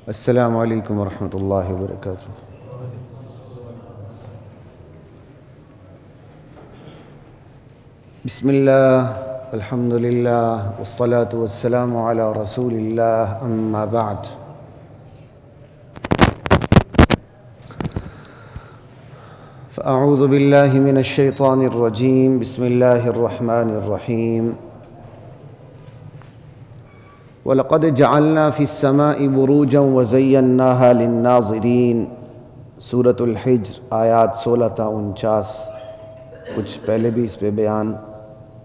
السلام علیکم ورحمۃ اللہ وبرکاتہ۔ بسم اللہ الحمد للہ والصلاة والسلام علی رسول اللہ، اما بعد۔ فاعوذ باللہ من الشیطان الرجیم، بسم اللہ الرحمن الرحیم۔ وَلَقَدْ جَعَلْنَا فِي السَّمَاءِ بُرُوجًا وَزَيَّنَّاهَا لِلنَّاظِرِينَ، سورۃ الحجر آیات 16 تا 49۔ کچھ پہلے بھی اس پہ بیان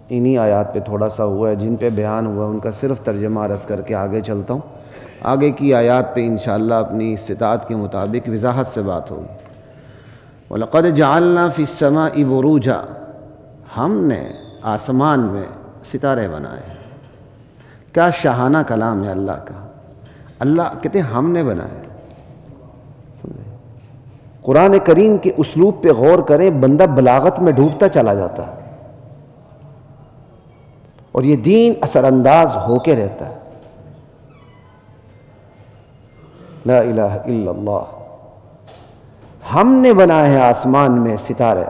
انہی آیات پہ تھوڑا سا ہوا ہے، جن پہ بیان ہوا ہے ان کا صرف ترجمہ عرض کر کے آگے چلتا ہوں۔ آگے کی آیات پہ انشاءاللہ اپنی استطاعت کے مطابق وضاحت سے بات ہوگی۔ وَلَقَدْ جَعَلْنَا فِي السَّمَاءِ بُرُوجًا، ہم نے آسمان میں ستارے بنائے۔ کیا شاہانہ کلام ہے اللہ کا۔ اللہ کہتے ہیں ہم نے بنائے۔ قرآن کریم کے اسلوب پہ غور کریں، بندہ بلاغت میں ڈوبتا چلا جاتا ہے اور یہ دین اثر انداز ہو کے رہتا ہے۔ لا الہ الا اللہ۔ ہم نے بنائے ہیں آسمان میں ستارے۔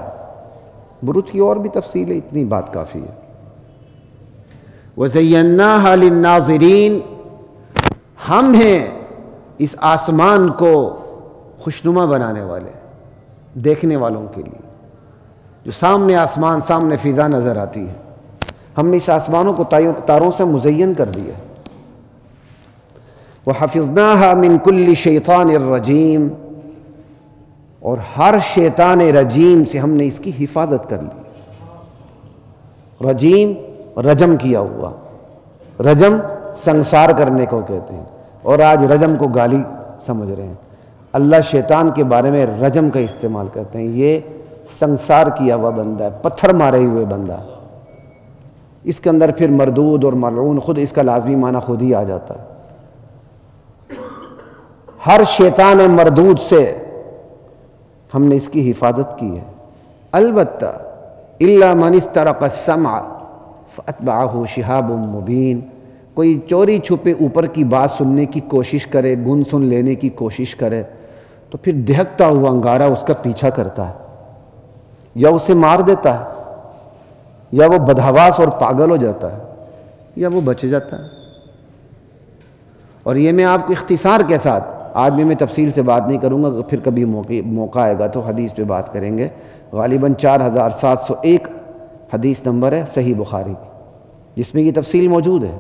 بروج کی اور بھی تفصیل ہے، اتنی بات کافی ہے۔ وَزَيَّنَّاهَا لِلنَّاظِرِينَ، ہم ہیں اس آسمان کو خوشنما بنانے والے، دیکھنے والوں کے لیے۔ جو سامنے آسمان، سامنے فضا نظر آتی ہے، ہم نے اس آسمانوں کو تاروں سے مزین کر دیا۔ وَحَفِظْنَاهَا مِن كُلِّ شَيْطَانٍ رَجِيمٍ، اور ہر شیطان رجیم سے ہم نے اس کی حفاظت کر لی۔ رجیم رجم کیا ہوا، رجم سنسار کرنے کو کہتے ہیں، اور آج رجم کو گالی سمجھ رہے ہیں۔ اللہ شیطان کے بارے میں رجم کا استعمال کرتے ہیں، یہ سنسار کیا ہوا بندہ ہے، پتھر مارے ہوئے بندہ۔ اس کے اندر پھر مردود اور ملعون، خود اس کا لازمی معنی خود ہی آ جاتا ہے۔ ہر شیطان مردود سے ہم نے اس کی حفاظت کی ہے۔ البتہ الا من استرق السمع فَأَتْبَعَهُ شِهَابٌ مُبِينٌ، کوئی چوری چھپے اوپر کی بات سننے کی کوشش کرے، گن سن لینے کی کوشش کرے، تو پھر دہکتا ہوا انگارہ اس کا پیچھا کرتا ہے، یا اسے مار دیتا ہے، یا وہ بدحواس اور پاگل ہو جاتا ہے، یا وہ بچ جاتا ہے۔ اور یہ میں آپ کو اختصار کے ساتھ، آج بھی میں تفصیل سے بات نہیں کروں گا، پھر کبھی موقع آئے گا تو حدیث پہ بات کریں گے۔ غالباً 4701 حدیث نمبر ہے صحیح بخاری کی، جس میں یہ تفصیل موجود ہے۔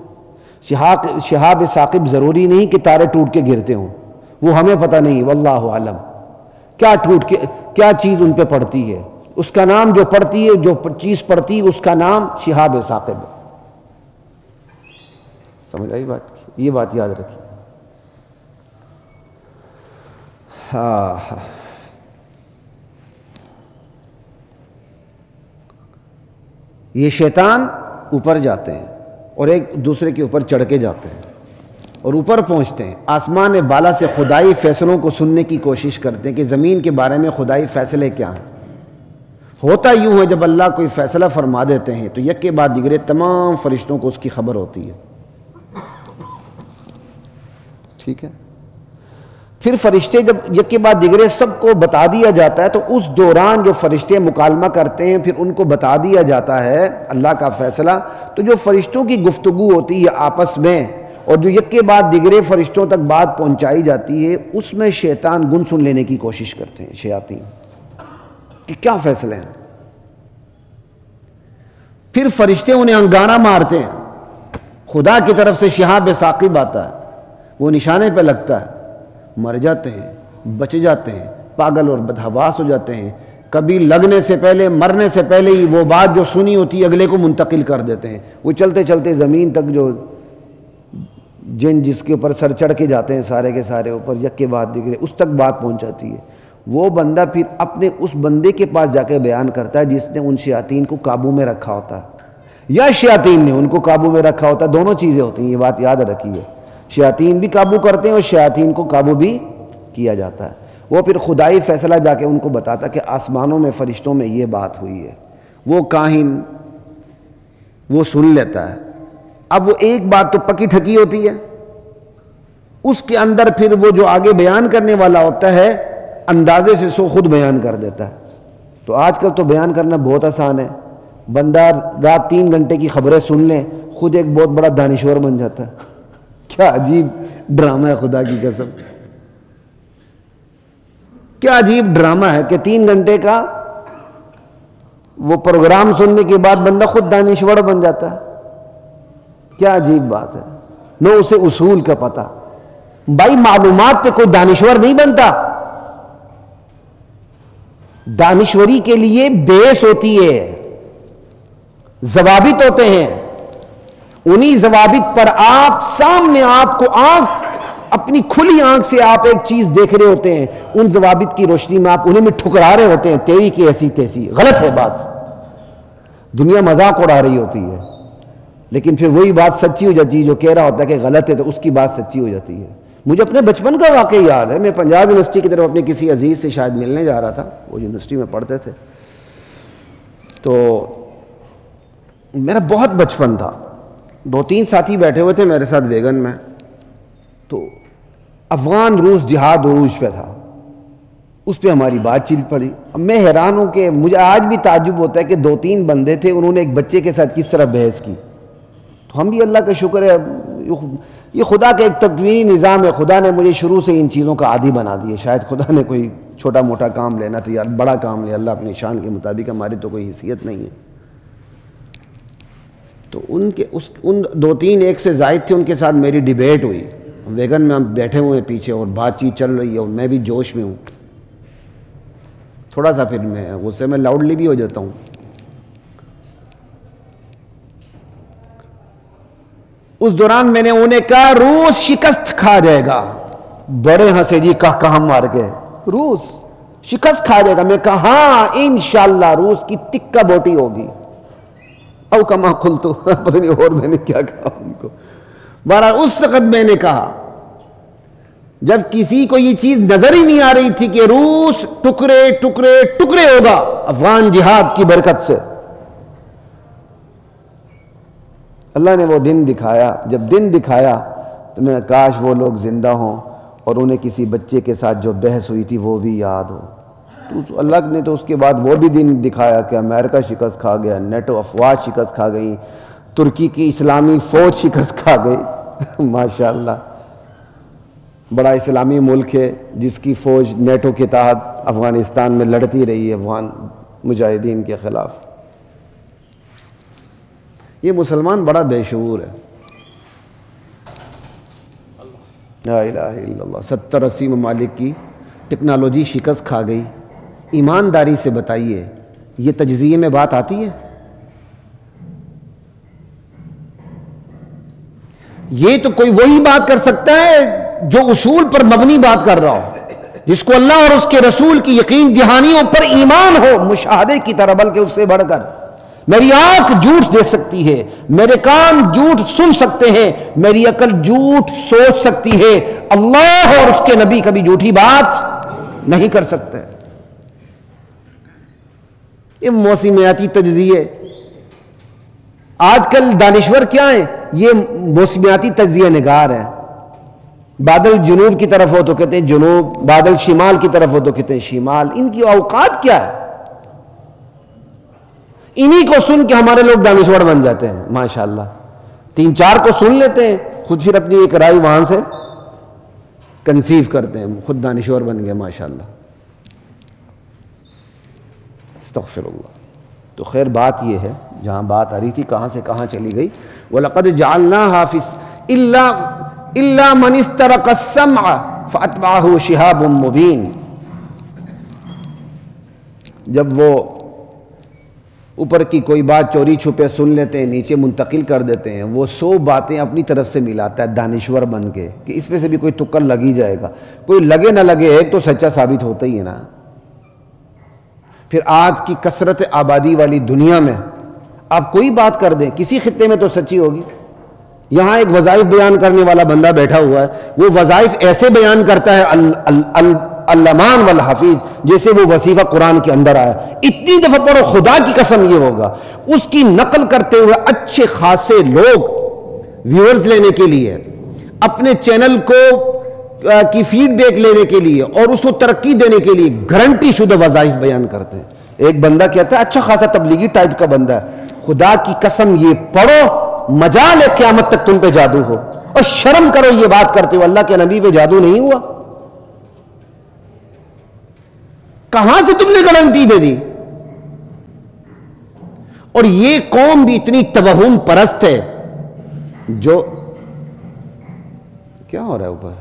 شہاب ثاقب ضروری نہیں کہ تارے ٹوٹ کے گرتے ہوں، وہ ہمیں پتہ نہیں، واللہ عالم کیا چیز ان پہ پڑتی ہے۔ اس کا نام جو پڑتی ہے، جو چیز پڑتی ہے، اس کا نام شہاب ثاقب ہے۔ سمجھ آئی بات کی؟ یہ بات یاد رکھیے۔ یہ شیطان اوپر جاتے ہیں اور ایک دوسرے کے اوپر چڑھ کے جاتے ہیں اور اوپر پہنچتے ہیں، آسمان بالا سے خدائی فیصلوں کو سننے کی کوشش کرتے ہیں کہ زمین کے بارے میں خدائی فیصلے کیا ہیں۔ ہوتا یوں ہے، جب اللہ کوئی فیصلہ فرما دیتے ہیں تو یک کے بعد دیگرے تمام فرشتوں کو اس کی خبر ہوتی ہے۔ ٹھیک ہے؟ پھر فرشتے جب یک کے بعد دیگرے سب کو بتا دیا جاتا ہے، تو اس دوران جو فرشتے مکالمہ کرتے ہیں، پھر ان کو بتا دیا جاتا ہے اللہ کا فیصلہ، تو جو فرشتوں کی گفتگو ہوتی ہے آپس میں، اور جو یک کے بعد دیگرے فرشتوں تک بات پہنچائی جاتی ہے، اس میں شیطان گن سن لینے کی کوشش کرتے ہیں، شیاطین، کہ کیا فیصلے ہیں۔ پھر فرشتے انہیں انگارہ مارتے ہیں، خدا کی طرف سے شہاب ثاقب آتا ہے، وہ نشانے پہ لگتا ہے، مر جاتے ہیں، بچ جاتے ہیں، پاگل اور بدحواس ہو جاتے ہیں۔ کبھی لگنے سے پہلے، مرنے سے پہلے ہی وہ بات جو سنی ہوتی ہے اگلے کو منتقل کر دیتے ہیں۔ وہ چلتے چلتے زمین تک، جو جن جس کے اوپر سر چڑھ کے جاتے ہیں سارے کے سارے اوپر، یک کے بعد دیگرے، اس تک بات پہنچ جاتی ہے۔ وہ بندہ پھر اپنے اس بندے کے پاس جا کے بیان کرتا ہے جس نے ان شیاطین کو قابو میں رکھا ہوتا ہے، یا شیاطین نے ان کو قابو میں رکھا ہوتا ہے۔ دونوں چیزیں ہوتی ہیں، یہ بات یاد رکھیے۔ شیاطین بھی قابو کرتے ہیں اور شیاطین کو قابو بھی کیا جاتا ہے۔ وہ پھر خدائی فیصلہ جا کے ان کو بتاتا کہ آسمانوں میں فرشتوں میں یہ بات ہوئی ہے۔ وہ کاہن وہ سن لیتا ہے۔ اب وہ ایک بات تو پکی ٹھکی ہوتی ہے، اس کے اندر پھر وہ جو آگے بیان کرنے والا ہوتا ہے اندازے سے سو خود بیان کر دیتا ہے. تو آج کل تو بیان کرنا بہت آسان ہے. بندہ رات 3 گھنٹے کی خبریں سن لیں خود ایک بہت بڑا دانشور بن جاتا ہے. کیا عجیب ڈرامہ ہے خدا کی قسم, کیا عجیب ڈرامہ ہے کہ 3 گھنٹے کا وہ پروگرام سننے کے بعد بندہ خود دانشور بن جاتا ہے. کیا عجیب بات ہے. نو اسے اصول کا پتہ. بھائی معلومات پہ کوئی دانشور نہیں بنتا. دانشوری کے لیے بیس ہوتی ہے, ضوابط ہوتے ہیں. انہی ضوابط پر آپ سامنے آپ کو اپنی کھلی آنکھ سے آپ ایک چیز دیکھ رہے ہوتے ہیں, ان ضوابط کی روشنی میں آپ انہیں میں ٹھکرا رہے ہوتے ہیں تیری کی ایسی تیسی. غلط ہے بات. دنیا مذاق اڑا رہی ہوتی ہے لیکن پھر وہی بات سچی ہو جاتی ہے. جو کہہ رہا ہوتا ہے کہ غلط ہے تو اس کی بات سچی ہو جاتی ہے. مجھے اپنے بچپن کا واقعہ یاد ہے. میں پنجاب یونیورسٹی کی طرف اپنے کسی عزیز سے شاید ملنے جا رہا تھا, وہ یونیورسٹی میں پڑھتے تھے. تو میرا بہت بچپن تھا, 2-3 ساتھی بیٹھے ہوئے تھے میرے ساتھ ویگن میں. تو افغان روس جہاد عروج پہ تھا, اس پہ ہماری بات چیت پڑی. اب میں حیران ہوں کہ مجھے آج بھی تعجب ہوتا ہے کہ 2-3 بندے تھے, انہوں نے ایک بچے کے ساتھ کس طرح بحث کی. تو ہم بھی اللہ کا شکر ہے, یہ خدا کا ایک تکوینی نظام ہے. خدا نے مجھے شروع سے ان چیزوں کا عادی بنا دیا. شاید خدا نے کوئی چھوٹا موٹا کام لینا تھا یا بڑا کام لیا, اللہ اپنی شان کے مطابق. ہماری تو کوئی حیثیت نہیں ہے. تو ان 2-3 ایک سے زائد تھے, ان کے ساتھ میری ڈیبیٹ ہوئی. ویگن میں ہم بیٹھے ہوئے ہیں پیچھے اور بات چیت چل رہی ہے اور میں بھی جوش میں ہوں. تھوڑا سا پھر میں غصے میں لاؤڈلی بھی ہو جاتا ہوں. اس دوران میں نے انہیں کہا روس شکست کھا جائے گا. بڑے ہنسے جی, کہاں مار گئے, روس شکست کھا جائے گا. میں کہا ہاں انشاءاللہ روس کی تکہ بوٹی ہوگی. او کما قلتو, پتہ نہیں اور میں نے کیا کہا ان کو. بہرحال اس وقت میں نے کہا جب کسی کو یہ چیز نظر ہی نہیں آ رہی تھی کہ روس ٹکڑے ٹکڑے ٹکڑے ہوگا افغان جہاد کی برکت سے. اللہ نے وہ دن دکھایا. جب دن دکھایا تو میں کاش وہ لوگ زندہ ہوں اور انہیں کسی بچے کے ساتھ جو بحث ہوئی تھی وہ بھی یاد ہو. تو اللہ نے تو اس کے بعد وہ بھی دن دکھایا کہ امریکہ شکست کھا گیا, نیٹو افواج شکست کھا گئی, ترکی کی اسلامی فوج شکست کھا گئی. ماشاءاللہ بڑا اسلامی ملک ہے جس کی فوج نیٹو کے تحت افغانستان میں لڑتی رہی ہے افغان مجاہدین کے خلاف. یہ مسلمان بڑا بے شعور ہے. لا الہ الا اللہ. 70-80 ممالک کی ٹیکنالوجی شکست کھا گئی. ایمانداری سے بتائیے یہ تجزیے میں بات آتی ہے؟ یہ تو کوئی وہی بات کر سکتا ہے جو اصول پر مبنی بات کر رہا ہو, جس کو اللہ اور اس کے رسول کی یقین دہانیوں پر ایمان ہو مشاہدے کی طرح, بلکہ اس سے بڑھ کر. میری آنکھ جھوٹ دے سکتی ہے, میرے کان جھوٹ سن سکتے ہیں, میری عقل جھوٹ سوچ سکتی ہے, اللہ اور اس کے نبی کبھی جھوٹی بات نہیں کر سکتے. یہ موسمیاتی تجزیے. آج کل دانشور کیا ہیں؟ یہ موسمیاتی تجزیہ نگار ہیں. بادل جنوب کی طرف ہو تو کہتے ہیں جنوب, بادل شمال کی طرف ہو تو کہتے ہیں شمال. ان کی اوقات کیا ہے؟ انہی کو سن کے ہمارے لوگ دانشور بن جاتے ہیں. ماشاءاللہ 3-4 کو سن لیتے ہیں, خود پھر اپنی ایک رائے وہاں سے کنسیو کرتے ہیں, خود دانشور بن گئے. ماشاءاللہ استغفر اللہ. تو خیر بات یہ ہے, جہاں بات آ رہی تھی کہاں سے کہاں چلی گئی. وَلَقَدْ جَعَلْنَا حَافِظ إِلَّا مَنِ اسْتَرَقَ السَّمْعَ فَأَتْبَعَهُ شِهَابٌ مُبِينٌ. جب وہ اوپر کی کوئی بات چوری چھپے سن لیتے ہیں, نیچے منتقل کر دیتے ہیں, وہ 100 باتیں اپنی طرف سے ملاتا ہے دانشور بن کے کہ اس میں سے بھی کوئی تکا لگ ہی جائے گا. کوئی لگے نہ لگے ایک تو سچا ثابت ہوتا ہی ہے نا. پھر آج کی کثرت آبادی والی دنیا میں آپ کوئی بات کر دیں کسی خطے میں تو سچی ہوگی. یہاں ایک وظائف بیان کرنے والا بندہ بیٹھا ہوا ہے, وہ وظائف ایسے بیان کرتا ہے اللامان والحفیظ جیسے وہ وظیفہ قرآن کے اندر آیا. اتنی دفعہ پڑھو خدا کی قسم یہ ہوگا. اس کی نقل کرتے ہوئے اچھے خاصے لوگ ویورز لینے کے لیے اپنے چینل کو کی فیڈ بیک لینے کے لیے اور اس کو ترقی دینے کے لیے گارنٹی شدہ وظائف بیان کرتے ہیں. ایک بندہ کہتا ہے اچھا خاصا تبلیغی ٹائپ کا بندہ ہے, خدا کی قسم یہ پڑھو مجال ہے قیامت تک تم پہ جادو ہو, اور شرم کرو یہ بات کرتے ہو, اللہ کے نبی پہ جادو نہیں ہوا. کہاں سے تم نے گارنٹی دے دی؟ اور یہ قوم بھی اتنی توہم پرست ہے. جو کیا ہو رہا ہے اوپر؟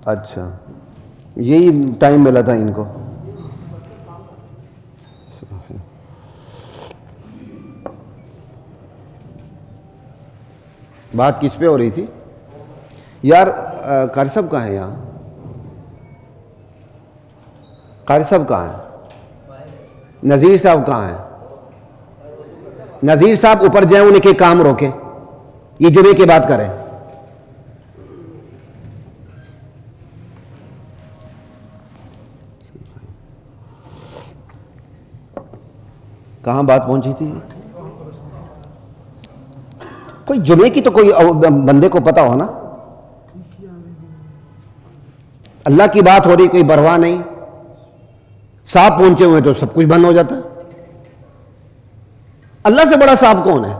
اچھا یہی ٹائم ملا تھا ان کو. بات کس پہ ہو رہی تھی یار؟ قاری صاحب کہاں ہیں یہاں؟ قاری صاحب کہاں ہیں؟ نذیر صاحب کہاں ہیں؟ نذیر صاحب اوپر جائیں, انہیں کے کام روکیں, یہ جمعے کی بات کریں. کہاں بات پہنچی تھی؟ کوئی جمعے کی تو کوئی بندے کو پتا ہو نا. اللہ کی بات ہو رہی, کوئی پرواہ نہیں. صاحب پہنچے ہوئے تو سب کچھ بند ہو جاتا. اللہ سے بڑا صاحب کون ہے؟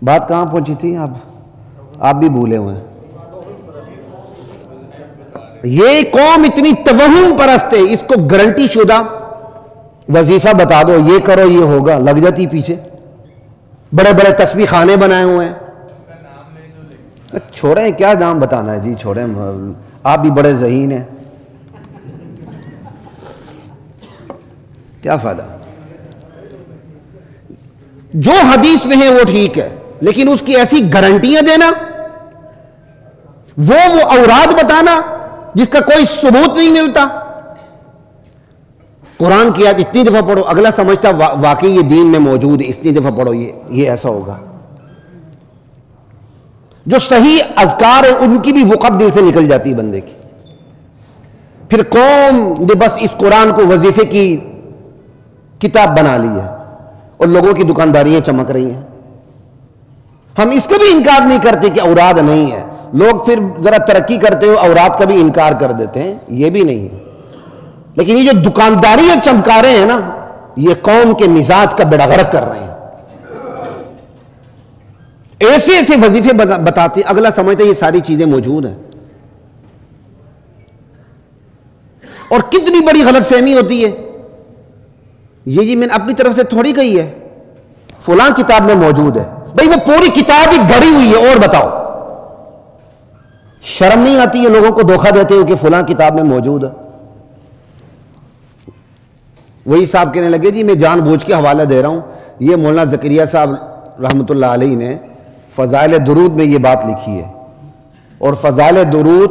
بات کہاں پہنچی تھی آپ بھی بھولے ہوئے ہیں. یہ قوم اتنی توہم پرست ہے, اس کو گارنٹی شدہ وظیفہ بتا دو, یہ کرو یہ ہوگا, لگ جاتی پیچھے. بڑے بڑے تسبیح خانے بنائے ہوئے ہیں. چھوڑیں, کیا نام بتانا ہے جی, چھوڑیں, آپ بھی بڑے ذہین ہیں, کیا فائدہ. جو حدیث میں ہے وہ ٹھیک ہے, لیکن اس کی ایسی گارنٹیاں دینا, وہ اوراد بتانا جس کا کوئی ثبوت نہیں ملتا. قرآن کی آیت اتنی دفعہ پڑھو, اگلا سمجھتا واقعی یہ دین میں موجود ہے, اتنی دفعہ پڑھو یہ ایسا ہوگا. جو صحیح اذکار ہیں ان کی بھی وقت دل سے نکل جاتی ہے بندے کی. پھر قوم نے بس اس قرآن کو وظیفے کی کتاب بنا لی ہے اور لوگوں کی دکانداریاں چمک رہی ہیں. ہم اس کا بھی انکار نہیں کرتے کہ اوراد نہیں ہے. لوگ پھر ذرا ترقی کرتے ہو اوراد کا بھی انکار کر دیتے ہیں, یہ بھی نہیں ہے. لیکن یہ جو دکانداریاں چمکا رہے ہیں نا, یہ قوم کے مزاج کا بیڑا غرق کر رہے ہیں. ایسے ایسے وظیفے بتاتے, اگلا سمجھتے یہ ساری چیزیں موجود ہیں. اور کتنی بڑی غلط فہمی ہوتی ہے, یہ جی میں نے اپنی طرف سے تھوڑی کہی ہے, فلاں کتاب میں موجود ہے. بھئی وہ پوری کتاب ہی گھڑی ہوئی ہے, اور بتاؤ. شرم نہیں آتی ہے لوگوں کو دھوکہ دیتے ہو کہ فلاں کتاب میں موجود ہے. وہی صاحب کہنے لگے جی میں جان بوجھ کے حوالہ دے رہا ہوں, یہ مولانا زکریا صاحب رحمۃ اللہ علیہ نے فضائل درود میں یہ بات لکھی ہے, اور فضائل درود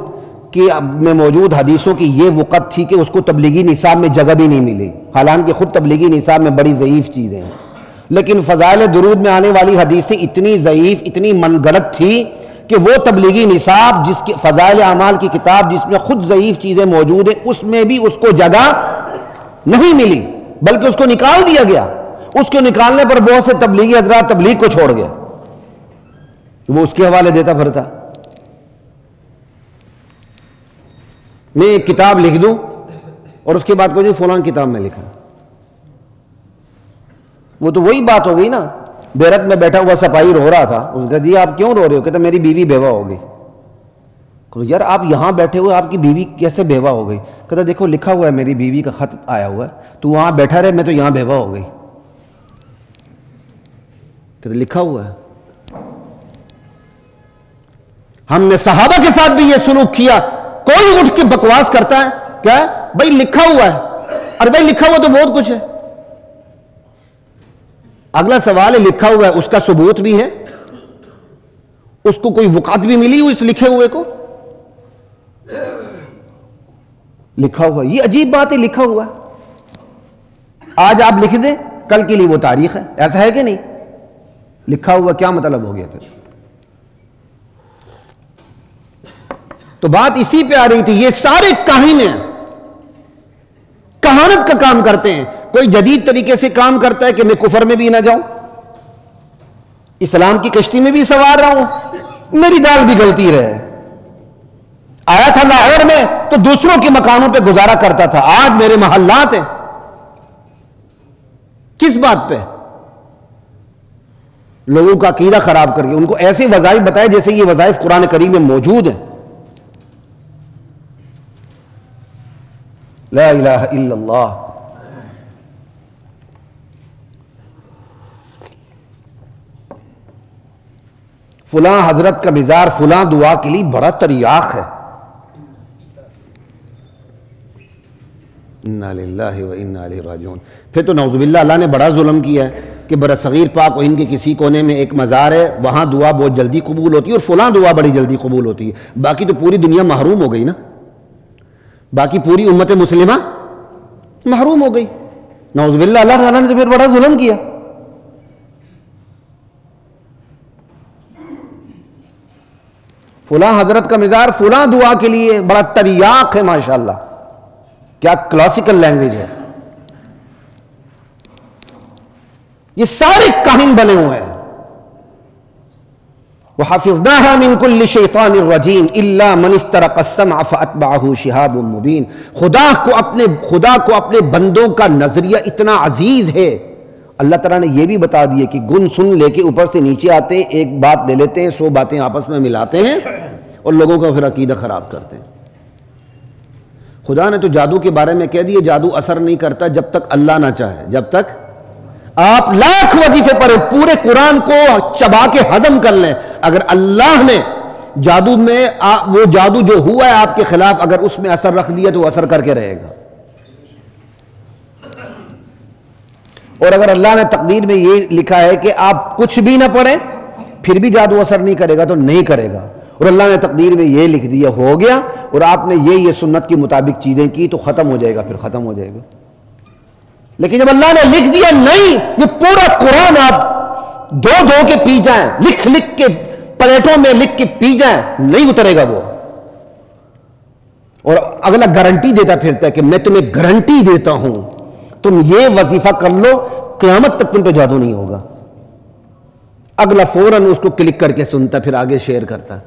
کی میں موجود حدیثوں کی یہ وقت تھی کہ اس کو تبلیغی نصاب میں جگہ بھی نہیں ملی, حالانکہ خود تبلیغی نصاب میں بڑی ضعیف چیزیں ہیں. لیکن فضائل درود میں آنے والی حدیثیں اتنی ضعیف, اتنی من گڑت تھی کہ وہ تبلیغی نصاب جس کی فضائل اعمال کی کتاب جس میں خود ضعیف چیزیں موجود ہیں, اس میں بھی اس کو جگہ نہیں ملی, بلکہ اس کو نکال دیا گیا. اس کو نکالنے پر بہت سے تبلیغی حضرات تبلیغ کو چھوڑ گئے, وہ اس کے حوالے دیتا پھرتا. میں ایک کتاب لکھ دوں اور اس کے بعد کہوں جی فلاں کتاب میں لکھا, وہ تو وہی بات ہو گئی نا. بیرت میں بیٹھا ہوا سپاہی رو رہا تھا, اس نے کہا جی آپ کیوں رو رہے ہو؟ کہتا میری بیوی بیوہ ہو گئی. یار آپ یہاں بیٹھے ہوئے آپ کی بیوی کیسے بیوہ ہو گئی؟ کہتا دیکھو لکھا ہوا ہے, میری بیوی کا خط آیا ہوا ہے, تو وہاں بیٹھا رہے, میں تو یہاں بیوہ ہو گئی. کہتا لکھا ہوا ہے. ہم نے صحابہ کے ساتھ بھی یہ سلوک کیا. کوئی اٹھ کے بکواس کرتا ہے کیا بھائی لکھا ہوا ہے, اور بھائی لکھا ہوا تو بہت کچھ ہے. اگلا سوال ہے لکھا ہوا ہے, اس کا ثبوت بھی ہے, اس کو کوئی وقعت بھی ملی ہو اس لکھے ہوئے کو؟ لکھا ہوا, یہ عجیب بات ہے. لکھا ہوا آج آپ لکھ دیں, کل کے لیے وہ تاریخ ہے, ایسا ہے کہ نہیں؟ لکھا ہوا کیا مطلب ہو گیا پھر؟ تو بات اسی پہ آ رہی تھی. یہ سارے کاہن ہیں, کہانت کا کام کرتے ہیں. کوئی جدید طریقے سے کام کرتا ہے کہ میں کفر میں بھی نہ جاؤں، اسلام کی کشتی میں بھی سوار رہا ہوں، میری دال بھی گلتی رہے. آیا تھا لاہور میں تو دوسروں کے مکانوں پہ گزارا کرتا تھا، آج میرے محلات ہیں. کس بات پہ؟ لوگوں کا عقیدہ خراب کر کے ان کو ایسے وظائف بتائے جیسے یہ وظائف قرآن کریم میں موجود ہیں. لا الہ الا اللہ. فلاں حضرت کا مزار فلاں دعا کے لیے بڑا تریاق ہے. انا للہ و انا الیہ راجعون. پھر تو نعوذ باللہ اللہ نے بڑا ظلم کیا ہے کہ برصغیر پاک و ہند کے کسی کونے میں ایک مزار ہے، وہاں دعا بہت جلدی قبول ہوتی ہے اور فلاں دعا بڑی جلدی قبول ہوتی ہے. باقی تو پوری دنیا محروم ہو گئی نا، باقی پوری امت مسلمہ محروم ہو گئی. نعوذ باللہ اللہ تعالیٰ نے تو پھر بڑا ظلم کیا. فلاں حضرت کا مزار فلاں دعا کے لیے بڑا تریاق ہے. ماشاءاللہ کیا کلاسیکل لینگویج ہے. یہ سارے کاہن بنے ہوئے ہیں. وَحَفِظْنَاهَا مِن كُلِّ شَيْطَانٍ رَجِيمٍ إِلَّا مَنِ اسْتَرَقَ السَّمْعَ فَأَتْبَعَهُ شِهَابٌ مُبِينٌ. خدا کو اپنے بندوں کا نظریہ اتنا عزیز ہے. اللہ تعالیٰ نے یہ بھی بتا دیا کہ گن سن لے کے اوپر سے نیچے آتے ہیں، ایک بات لے لیتے ہیں، 100 باتیں آپس میں ملاتے ہیں اور لوگوں کا پھر عقیدہ خراب کرتے ہیں. خدا نے تو جادو کے بارے میں کہہ دیا جادو اثر نہیں کرتا جب تک اللہ نہ چاہے. جب تک آپ لاکھ وظیفے پڑھیں، پورے قرآن کو چبا کے ہضم کر لیں، اگر اللہ نے جادو میں وہ جادو جو ہوا ہے آپ کے خلاف اگر اس میں اثر رکھ دیا تو وہ اثر کر کے رہے گا. اور اگر اللہ نے تقدیر میں یہ لکھا ہے کہ آپ کچھ بھی نہ پڑھیں پھر بھی جادو اثر نہیں کرے گا تو نہیں کرے گا. اور اللہ نے تقدیر میں یہ لکھ دیا ہو گیا اور آپ نے یہ سنت کے مطابق چیزیں کی تو ختم ہو جائے گا، پھر ختم ہو جائے گا. لیکن جب اللہ نے لکھ دیا نہیں، یہ پورا قرآن آپ دو کے پی جائیں، لکھ کے پلیٹوں میں لکھ کے پی جائیں، نہیں اترے گا وہ. اور اگلا گارنٹی دیتا پھرتا ہے کہ میں تمہیں گارنٹی دیتا ہوں تم یہ وظیفہ کر لو قیامت تک تم پہ جادو نہیں ہوگا. اگلا فوراً اس کو کلک کر کے سنتا پھر آگے شیئر کرتا.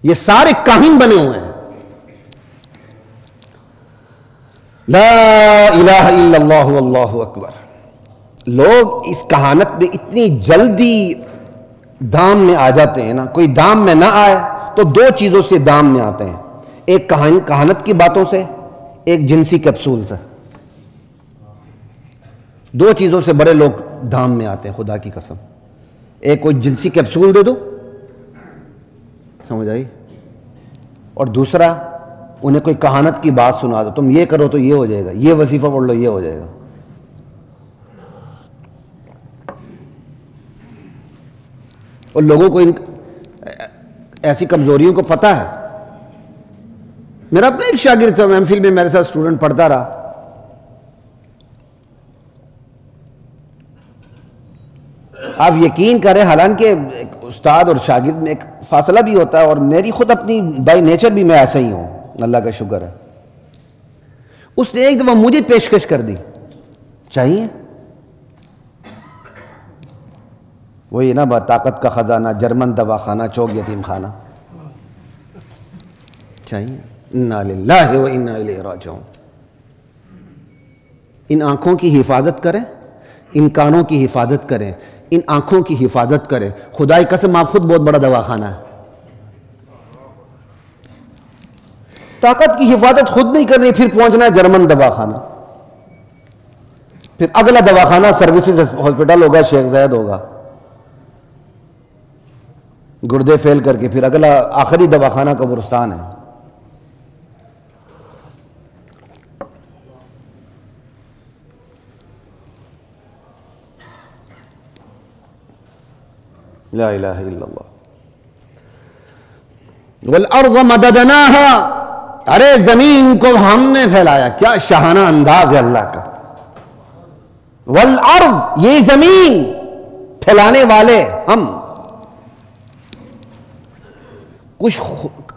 یہ سارے کاہن بنے ہوئے ہیں. لا الہ الا اللہ واللہ اکبر. لوگ اس کہانت میں اتنی جلدی دام میں آ جاتے ہیں نا، کوئی دام میں نہ آئے تو 2 چیزوں سے دام میں آتے ہیں، ایک کہانت کی باتوں سے، ایک جنسی کیپسول سے. 2 چیزوں سے بڑے لوگ دام میں آتے ہیں خدا کی قسم. ایک کوئی جنسی کیپسول دے دو، سمجھ آئی، اور دوسرا انہیں کوئی کہانت کی بات سنا دو، تم یہ کرو تو یہ ہو جائے گا، یہ وظیفہ پڑھ لو یہ ہو جائے گا. اور لوگوں کو ان ایسی کمزوریوں کو پتہ ہے. میرا اپنا ایک شاگرد تھا، ایم فل میں میرے ساتھ اسٹوڈنٹ پڑھتا رہا. آپ یقین کریں حالانکہ استاد اور شاگرد میں ایک فاصلہ بھی ہوتا ہے، اور میری خود اپنی بائی نیچر بھی میں ایسا ہی ہوں، اللہ کا شکر ہے. اس نے ایک دفعہ مجھے پیشکش کر دی، چاہیے وہی نا طاقت کا خزانہ، جرمن دواخانہ، چوک یتیم خانہ، چاہیے. انا للہ و انا الیہ راجعون. ان آنکھوں کی حفاظت کریں، ان کانوں کی حفاظت کریں، ان آنکھوں کی حفاظت کریں. خدا کی قسم آپ خود بہت بڑا دواخانہ ہے. طاقت کی حفاظت خود نہیں کرنی، پھر پہنچنا ہے جرمن دواخانہ، پھر اگلا دواخانہ سروسز ہاسپٹل ہوگا، شیخ زید ہوگا، گردے فیل کر کے پھر اگلا آخری دواخانہ قبرستان ہے. لا الہ الا اللہ. والارض مددناها، ارے زمین کو ہم نے پھیلایا. کیا شاہانہ انداز ہے اللہ کا. والارض، یہ زمین پھیلانے والے ہم. کچھ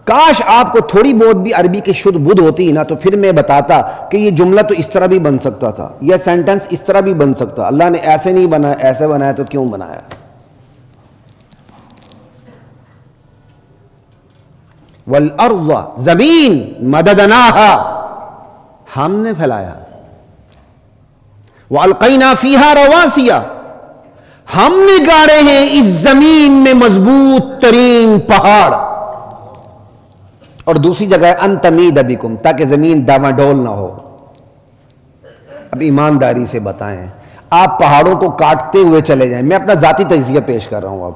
کاش آپ کو تھوڑی بہت بھی عربی کی شدھ بدھ ہوتی نا تو پھر میں بتاتا کہ یہ جملہ تو اس طرح بھی بن سکتا تھا، یہ سینٹنس اس طرح بھی بن سکتا، اللہ نے ایسے نہیں بنایا، ایسے بنایا تو کیوں بنایا؟ والارض، زمین مددناها، ہم نے پھیلایا، والقینا فیہا رواسیا، ہم نے گاڑے ہیں اس زمین میں مضبوط ترین پہاڑ، اور دوسری جگہ ہے ان تمید بکم، تاکہ زمین ڈاواڈول نہ ہو۔ اب ایمانداری سے بتائیں، آپ پہاڑوں کو کاٹتے ہوئے چلے جائیں، میں اپنا ذاتی تجزیہ پیش کر رہا ہوں، اب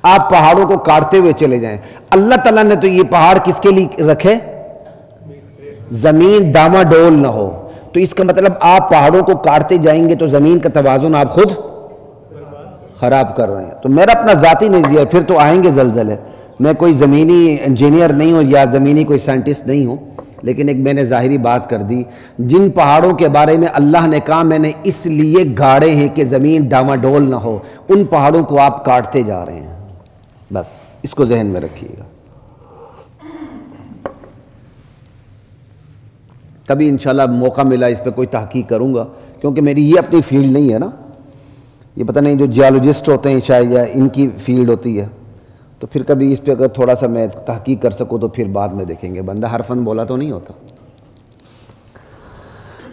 آپ پہاڑوں کو کاٹتے ہوئے چلے جائیں، اللہ تعالیٰ نے تو یہ پہاڑ کس کے لیے رکھے؟ زمین ڈاواڈول نہ ہو، تو اس کا مطلب آپ پہاڑوں کو کاٹتے جائیں گے تو زمین کا توازن آپ خود خراب کر رہے ہیں۔ تو میرا اپنا ذاتی نظریہ ہے، پھر تو آئیں گے زلزلے، میں کوئی زمینی انجینئر نہیں ہوں یا زمینی کوئی سائنٹسٹ نہیں ہوں، لیکن ایک میں نے ظاہری بات کر دی، جن پہاڑوں کے بارے میں اللہ نے کہا میں نے اس لیے گاڑے ہیں کہ زمین ڈاواڈول نہ ہو، ان پہاڑوں کو آپ کاٹتے جا رہے ہیں، بس اس کو ذہن میں رکھیے گا۔ کبھی انشاءاللہ موقع ملا اس پہ کوئی تحقیق کروں گا، کیونکہ میری یہ اپنی فیلڈ نہیں ہے نا، یہ پتہ نہیں جو جیولوجسٹ ہوتے ہیں شاید یا ان کی فیلڈ ہوتی ہے، تو پھر کبھی اس پہ اگر تھوڑا سا میں تحقیق کر سکوں تو پھر بعد میں دیکھیں گے، بندہ ہر فن بولا تو نہیں ہوتا۔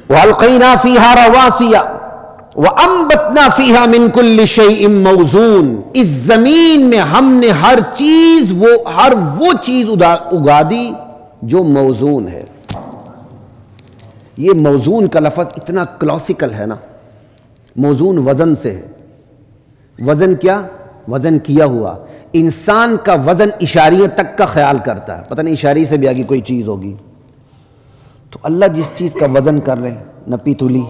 وَأَلْقَيْنَا فِيهَا رَوَاسِيَ وَأَنبَتْنَا فِيهَا مِن كُلِّ شَيْءٍ مَوْزُونٍ، اس زمین میں ہم نے ہر وہ چیز اگا دی جو موزون ہے۔ یہ موزون کا لفظ اتنا کلاسیکل ہے نا، موزون وزن سے ہے، وزن کیا؟ وزن کیا ہوا، انسان کا وزن اشاریہ تک کا خیال کرتا ہے، پتہ نہیں اشاریہ سے بھی آگے کوئی چیز ہوگی، تو اللہ جس چیز کا وزن کر رہے ہیں نپی تلی،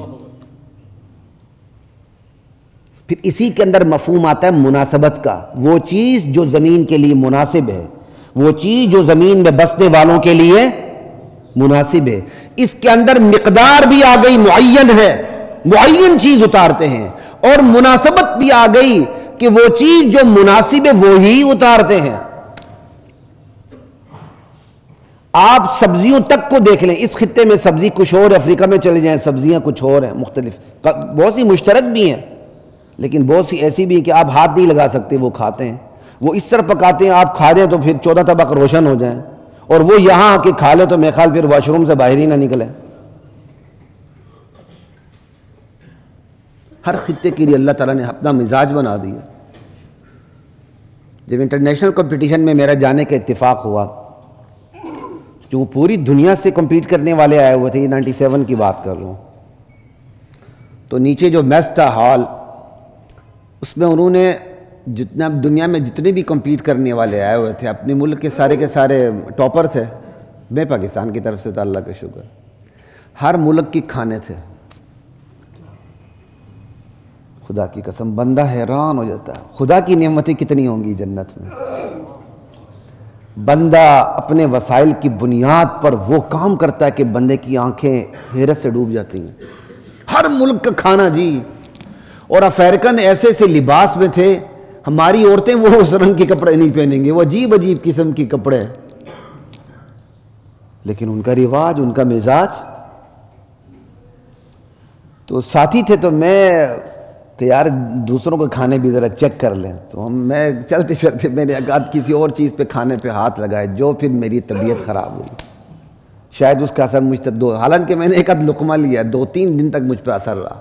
پھر اسی کے اندر مفہوم آتا ہے مناسبت کا، وہ چیز جو زمین کے لیے مناسب ہے، وہ چیز جو زمین میں بسنے والوں کے لیے مناسب ہے، اس کے اندر مقدار بھی آ گئی، معین ہے، معین چیز اتارتے ہیں، اور مناسبت بھی آ گئی کہ وہ چیز جو مناسب ہے وہی اتارتے ہیں۔ آپ سبزیوں تک کو دیکھ لیں، اس خطے میں سبزی کچھ اور، افریقہ میں چلے جائیں سبزیاں کچھ اور ہیں، مختلف، بہت سی مشترک بھی ہیں لیکن بہت سی ایسی بھی ہیں کہ آپ ہاتھ نہیں لگا سکتے، وہ کھاتے ہیں، وہ اس طرح پکاتے ہیں آپ کھا دیں تو پھر 14 طبق روشن ہو جائیں، اور وہ یہاں آ کے کھا لے تو میرے خیال پھر واش روم سے باہر ہی نہ نکلے۔ ہر خطے کے لیے اللہ تعالیٰ نے اپنا مزاج بنا دیا۔ جب انٹرنیشنل کمپٹیشن میں میرا جانے کا اتفاق ہوا، جو پوری دنیا سے کمپیٹ کرنے والے آئے ہوئے تھے، یہ 97 کی بات کر رہا ہوں، تو نیچے جو میس تھا ہال، اس میں انہوں نے جتنا دنیا میں جتنے بھی کمپیٹ کرنے والے آئے ہوئے تھے، اپنے ملک کے سارے ٹاپر تھے، میں پاکستان کی طرف سے تو اللہ کا شکر، ہر ملک کے کھانے تھے۔ خدا کی قسم بندہ حیران ہو جاتا ہے، خدا کی نعمتیں کتنی ہوں گی جنت میں۔ بندہ اپنے وسائل کی بنیاد پر وہ کام کرتا ہے کہ بندے کی آنکھیں حیرت سے ڈوب جاتی ہیں۔ ہر ملک کا کھانا جی، اور افریقن ایسے ایسے لباس میں تھے، ہماری عورتیں وہ اس رنگ کے کپڑے نہیں پہنیں گے، وہ عجیب عجیب قسم کے کپڑے، لیکن ان کا رواج، ان کا مزاج۔ تو ساتھی تھے تو میں کہ یار دوسروں کے کھانے بھی ذرا چیک کر لیں، تو میں چلتے چلتے میں نے کسی اور چیز پہ کھانے پہ ہاتھ لگائے، جو پھر میری طبیعت خراب ہوئی، شاید اس کا اثر مجھ تک حالانکہ میں نے ایک آدھ لقمہ لیا، 2-3 دن تک مجھ پہ اثر رہا۔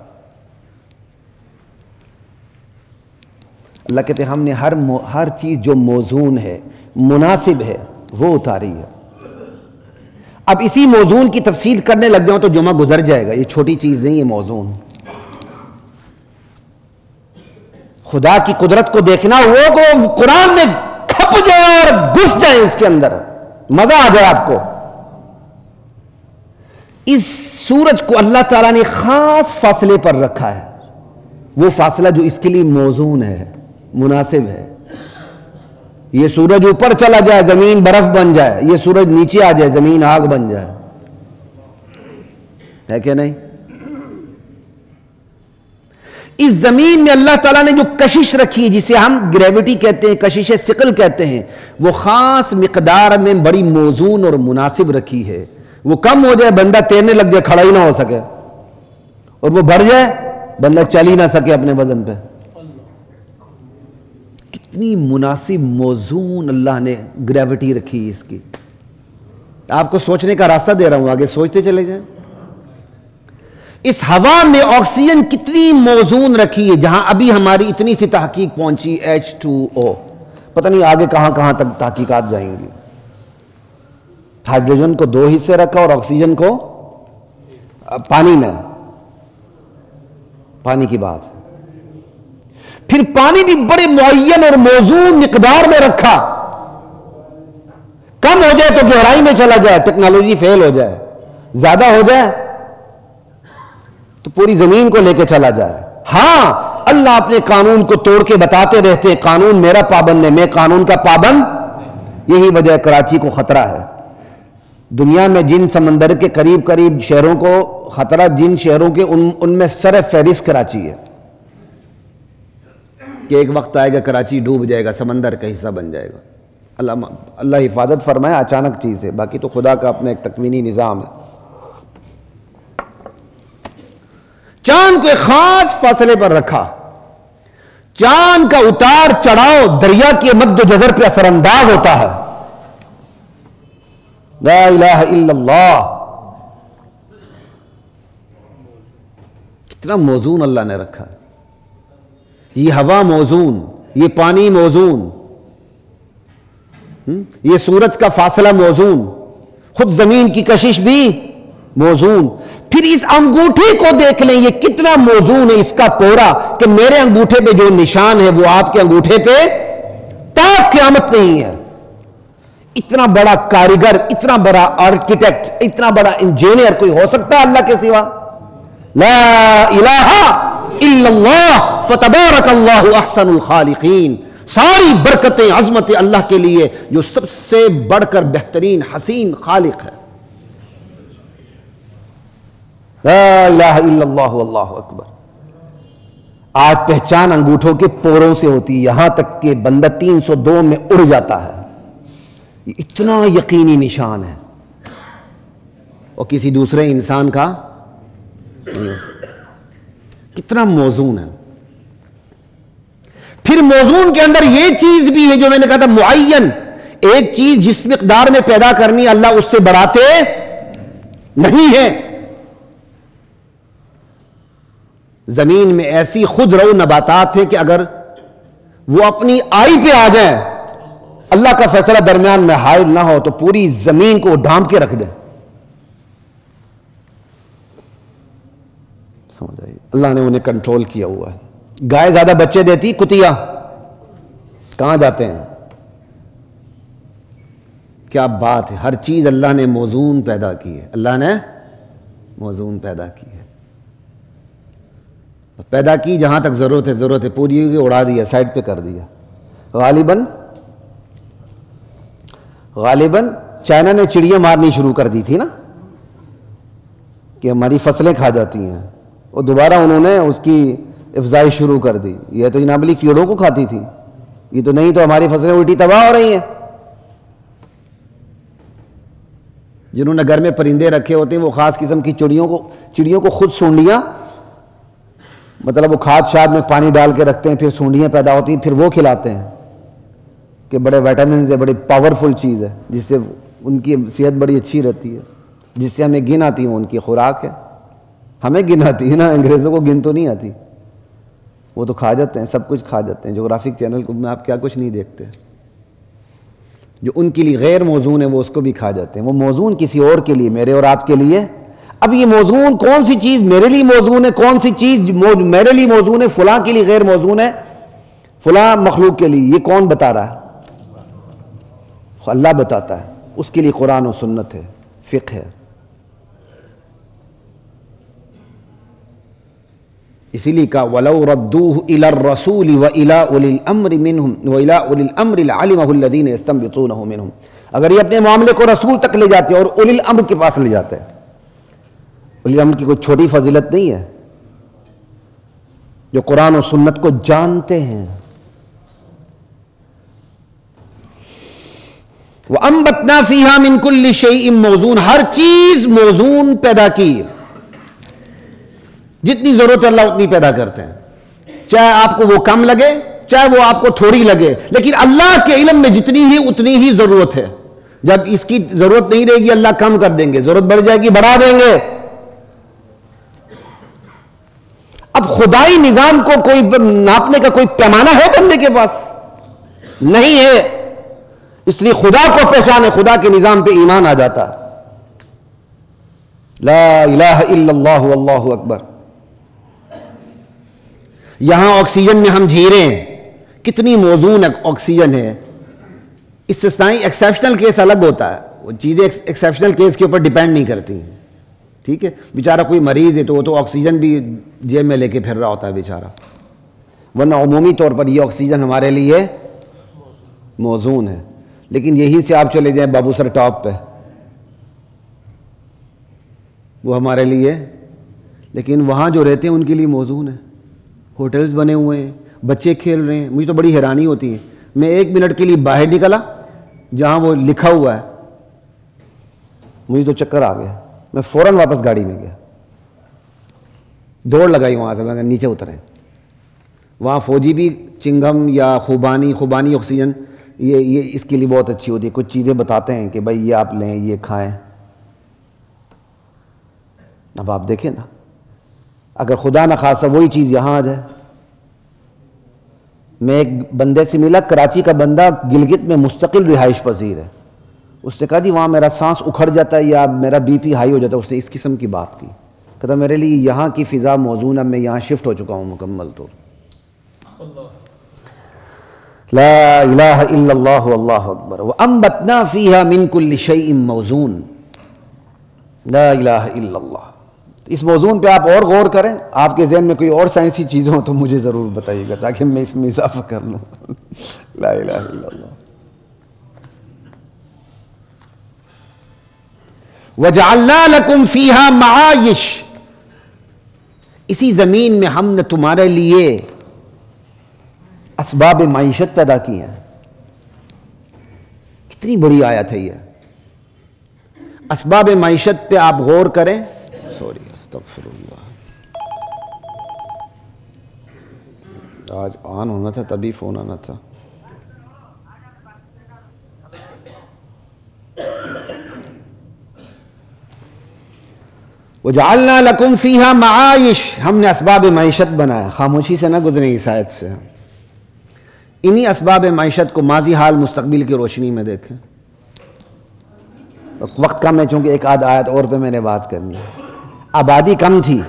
اللہ کہتے ہیں ہم نے ہر چیز جو موزون ہے، مناسب ہے، وہ اتاری ہے۔ اب اسی موزون کی تفصیل کرنے لگ جاؤں تو جمعہ گزر جائے گا، یہ چھوٹی چیز نہیں ہے موزون۔ خدا کی قدرت کو دیکھنا ہو تو قرآن میں کھپ جائے اور گھس جائے اس کے اندر، مزہ آ جائے آپ کو۔ اس سورج کو اللہ تعالیٰ نے خاص فاصلے پر رکھا ہے، وہ فاصلہ جو اس کے لیے موزون ہے، مناسب ہے۔ یہ سورج اوپر چلا جائے زمین برف بن جائے، یہ سورج نیچے آ جائے زمین آگ بن جائے، ہے کہ نہیں؟ اس زمین میں اللہ تعالیٰ نے جو کشش رکھی ہے جسے ہم گریوٹی کہتے ہیں، کشش ثقل کہتے ہیں، وہ خاص مقدار میں بڑی موزون اور مناسب رکھی ہے. وہ کم ہو جائے بندہ تیرنے لگ جائے، کھڑا ہی نہ ہو سکے، اور وہ بڑھ جائے بندہ چل ہی نہ سکے اپنے وزن پہ. کتنی مناسب موزون اللہ نے گریوٹی رکھی اس کی. آپ کو سوچنے کا راستہ دے رہا ہوں، آگے سوچتے چلے جائیں. اس ہوا میں آکسیجن کتنی موزون رکھی ہے، جہاں ابھی ہماری اتنی سی تحقیق پہنچی H2O، پتہ نہیں آگے کہاں کہاں تک تحقیقات جائیں گی. ہائیڈروجن کو 2 حصے رکھا اور آکسیجن کو پانی میں، پانی کی بات. پھر پانی بھی بڑے معین اور موزون مقدار میں رکھا. کم ہو جائے تو گہرائی میں چلا جائے، ٹیکنالوجی فیل ہو جائے، زیادہ ہو جائے تو پوری زمین کو لے کے چلا جائے. ہاں اللہ اپنے قانون کو توڑ کے بتاتے رہتے ہیں، قانون میرا پابند ہے، میں قانون کا پابند. یہی وجہ کراچی کو خطرہ ہے. دنیا میں جن سمندر کے قریب قریب شہروں کو خطرہ، جن شہروں کے ان میں سر فہرست کراچی ہے، کہ ایک وقت آئے گا کراچی ڈوب جائے گا، سمندر کا حصہ بن جائے گا. اللہ حفاظت فرمائے، اچانک چیز ہے، باقی تو خدا کا اپنا ایک تکوینی نظام ہے. چاند کو ایک خاص فاصلے پر رکھا. چاند کا اتار چڑھاؤ دریا کے مد و جزر پہ اثر انداز ہوتا ہے. لا الہ الا اللہ. کتنا موزون اللہ نے رکھا. یہ ہوا موزون، یہ پانی موزون، یہ سورج کا فاصلہ موزون، خود زمین کی کشش بھی موزون. پھر اس انگوٹھے کو دیکھ لیں، یہ کتنا موزون ہے اس کا پورا، کہ میرے انگوٹھے پہ جو نشان ہے وہ آپ کے انگوٹھے پہ تا قیامت نہیں ہے. اتنا بڑا کاریگر، اتنا بڑا آرکیٹیکٹ، اتنا بڑا انجینئر کوئی ہو سکتا ہے اللہ کے سوا؟ لا الہ الا اللہ فتبارک اللہ احسن الخالقین. ساری برکتیں عظمتیں اللہ کے لیے جو سب سے بڑھ کر بہترین حسین خالق ہے. لا الہ الا اللہ واللہ اکبر. آج پہچان انگوٹھوں کے پوروں سے ہوتی ہے، یہاں تک کہ بندہ 302 میں اڑ جاتا ہے. یہ اتنا یقینی نشان ہے اور کسی دوسرے انسان کا نہیں ہو سکتا. کتنا موزون ہے. پھر موزون کے اندر یہ چیز بھی ہے جو میں نے کہا تھا معین. ایک چیز جس مقدار میں پیدا کرنی اللہ اس سے بڑھاتے نہیں ہے. زمین میں ایسی خود رو نباتات ہیں کہ اگر وہ اپنی آئی پہ آ جائیں، اللہ کا فیصلہ درمیان میں حائل نہ ہو تو پوری زمین کو ڈھانپ کے رکھ دیں. سمجھ آئی؟ اللہ نے انہیں کنٹرول کیا ہوا ہے. گائے زیادہ بچے دیتی، کتیا کہاں جاتے ہیں؟ کیا بات ہے. ہر چیز اللہ نے موزون پیدا کی ہے. اللہ نے موزون پیدا کی ہے. پیدا کی جہاں تک ضرورت ہے پوری ہوئی، اڑا دیا، سائڈ پہ کر دیا. غالباً چائنا نے چڑیاں مارنی شروع کر دی تھی نا، کہ ہماری فصلیں کھا جاتی ہیں، اور دوبارہ انہوں نے اس کی افزائش شروع کر دی. یہ تو جناب علی کیڑوں کو کھاتی تھی، یہ تو نہیں تو ہماری فصلیں الٹی تباہ ہو رہی ہیں. جنہوں نے گھر میں پرندے رکھے ہوتے ہیں وہ خاص قسم کی چڑیوں کو خود سونڈیاں، مطلب وہ کھاد شاد میں پانی ڈال کے رکھتے ہیں، پھر سونڈیاں پیدا ہوتی ہیں، پھر وہ کھلاتے ہیں کہ بڑے ویٹامنز ہے، بڑی پاورفل چیز ہے، جس سے ان کی صحت بڑی اچھی رہتی ہے، جس سے ہمیں گن آتی ہے. ان کی خوراک ہے، ہمیں گن آتی ہے نا، انگریزوں کو گن تو نہیں آتی. وہ تو کھا جاتے ہیں، سب کچھ کھا جاتے ہیں. جغرافک چینل میں آپ کیا کچھ نہیں دیکھتے. جو ان کے لیے غیر موزون ہے وہ اس کو بھی کھا جاتے ہیں. وہ موزون کسی اور کے لیے، میرے اور آپ کے لیے. اب یہ موزون کون سی چیز میرے لیے موزون ہے، کون سی چیز میرے لیے موزون ہے، فلاں کے لیے غیر موزون ہے، فلاں مخلوق کے لیے، یہ کون بتا رہا ہے؟ اللہ بتاتا ہے. اس کے لیے قرآن و سنت ہے، فقہ ہے. اسی لیے کہا وَلَوْ رَدُّوهُ إِلَى الرَّسُولِ وَإِلَىٰ أُولِي الْأَمْرِ مِنْهُمْ وَإِلَىٰ أُولِي الْأَمْرِ لَعَلِمَهُ الَّذِينَ يَسْتَنبِطُونَهُ مِنْهُمْ. اگر یہ اپنے معاملے کو رسول تک لے جاتے اور اولی الامر کے پاس لے جاتے ہیں. اولی الامر کی کوئی چھوٹی فضیلت نہیں ہے. جو قرآن و سنت کو جانتے ہیں. وَأَنبَتْنَا فِيهَا مِن كُلِّ شَيْءٍ مَوْزُونٍ، ہر چیز موزون پیدا کی، جتنی ضرورت ہے اللہ اتنی پیدا کرتے ہیں، چاہے آپ کو وہ کم لگے چاہے وہ آپ کو تھوڑی لگے، لیکن اللہ کے علم میں جتنی ہی اتنی ہی ضرورت ہے. جب اس کی ضرورت نہیں رہے گی اللہ کم کر دیں گے، ضرورت بڑھ جائے گی بڑھا دیں گے. اب خدائی نظام کو کوئی ناپنے کا کوئی پیمانہ ہے بندے کے پاس؟ نہیں ہے. اس لیے خدا کو پہچانے، خدا کے نظام پہ ایمان آ جاتا. لا الہ الا اللہ واللہ اکبر. یہاں آکسیجن میں ہم جی رہے ہیں، کتنی موزون آکسیجن ہے. استثنائی ایکسیپشنل کیس الگ ہوتا ہے، وہ چیزیں ایکسیپشنل کیس کے اوپر ڈیپینڈ نہیں کرتی ہیں. ٹھیک ہے، بیچارہ کوئی مریض ہے تو وہ تو آکسیجن بھی جیب میں لے کے پھر رہا ہوتا ہے بیچارہ، ورنہ عمومی طور پر یہ آکسیجن ہمارے لیے موزون ہے. لیکن یہی سے آپ چلے جائیں بابو سر ٹاپ پہ، وہ ہمارے لیے، لیکن وہاں جو رہتے ہیں ان کے لیے موزون ہے. ہوٹلز بنے ہوئے ہیں، بچے کھیل رہے ہیں. مجھے تو بڑی حیرانی ہوتی ہے، میں 1 منٹ کے لیے باہر نکلا جہاں وہ لکھا ہوا ہے، مجھے تو چکر آ گیا. میں فوراً واپس گاڑی میں گیا، دوڑ لگائی وہاں سے، میں نیچے اترے. وہاں فوجی بھی چنگم یا خوبانی آکسیجن یہ اس کے لیے بہت اچھی ہوتی ہے. کچھ چیزیں بتاتے ہیں کہ بھائی یہ آپ لیں، یہ کھائیں. اب آپ دیکھیں نا، اگر خدا نخواستہ وہی چیز یہاں آ جائے. میں ایک بندے سے ملا، کراچی کا بندہ، گلگت میں مستقل رہائش پذیر ہے. اس نے کہا جی وہاں میرا سانس اکھڑ جاتا ہے یا میرا بی پی ہائی ہو جاتا ہے. اس نے اس قسم کی بات کی. کہتا میرے لیے یہاں کی فضا موزون ہے، میں یہاں شفٹ ہو چکا ہوں مکمل طور. لا الہ الا اللہ واللہ اکبر. وانبتنا فیہا من کل شیء موزون. لا الہ الا اللہ. اس موضوع پہ آپ اور غور کریں. آپ کے ذہن میں کوئی اور سائنسی چیزیں ہوں تو مجھے ضرور بتائیے گا تاکہ میں اس میں اضافہ کر لوں. لا الہ الا اللہ. وَجَعَلْنَا لَكُمْ فِيهَا مَعَائِشَ. اسی زمین میں ہم نے تمہارے لیے اسباب معیشت پیدا کی ہیں. کتنی بڑی آیت ہے یہ. اسباب معیشت پہ آپ غور کریں. سوری، استغفر اللہ. آج آن ہونا تھا تبھی فون آنا تھا. وَجَعَلْنَا لَكُمْ فِيهَا مَعَائِشَ. ہم نے اسباب معیشت بنایا. خاموشی سے نہ گزریں اس آیت سے. انہی اسباب معیشت کو ماضی حال مستقبل کی روشنی میں دیکھیں. وقت کم ہے چونکہ ایک آدھ آیت اور پہ میں نے بات کرنی ہے. آبادی کم تھی،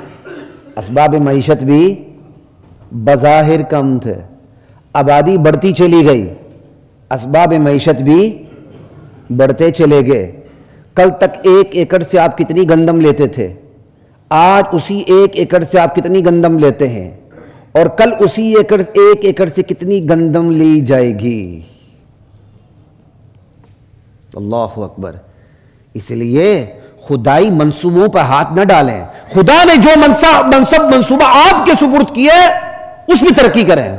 اسباب معیشت بھی بظاہر کم تھے. آبادی بڑھتی چلی گئی، اسباب معیشت بھی بڑھتے چلے گئے. کل تک 1 ایکڑ سے آپ کتنی گندم لیتے تھے، آج اسی 1 ایکڑ سے آپ کتنی گندم لیتے ہیں، اور کل اسی 1 ایکڑ سے کتنی گندم لی جائے گی. اللہ اکبر. اس لیے خدائی منصوبوں پر ہاتھ نہ ڈالیں. خدا نے جو منصوبہ آپ کے سپرد کیے اس میں ترقی کریں.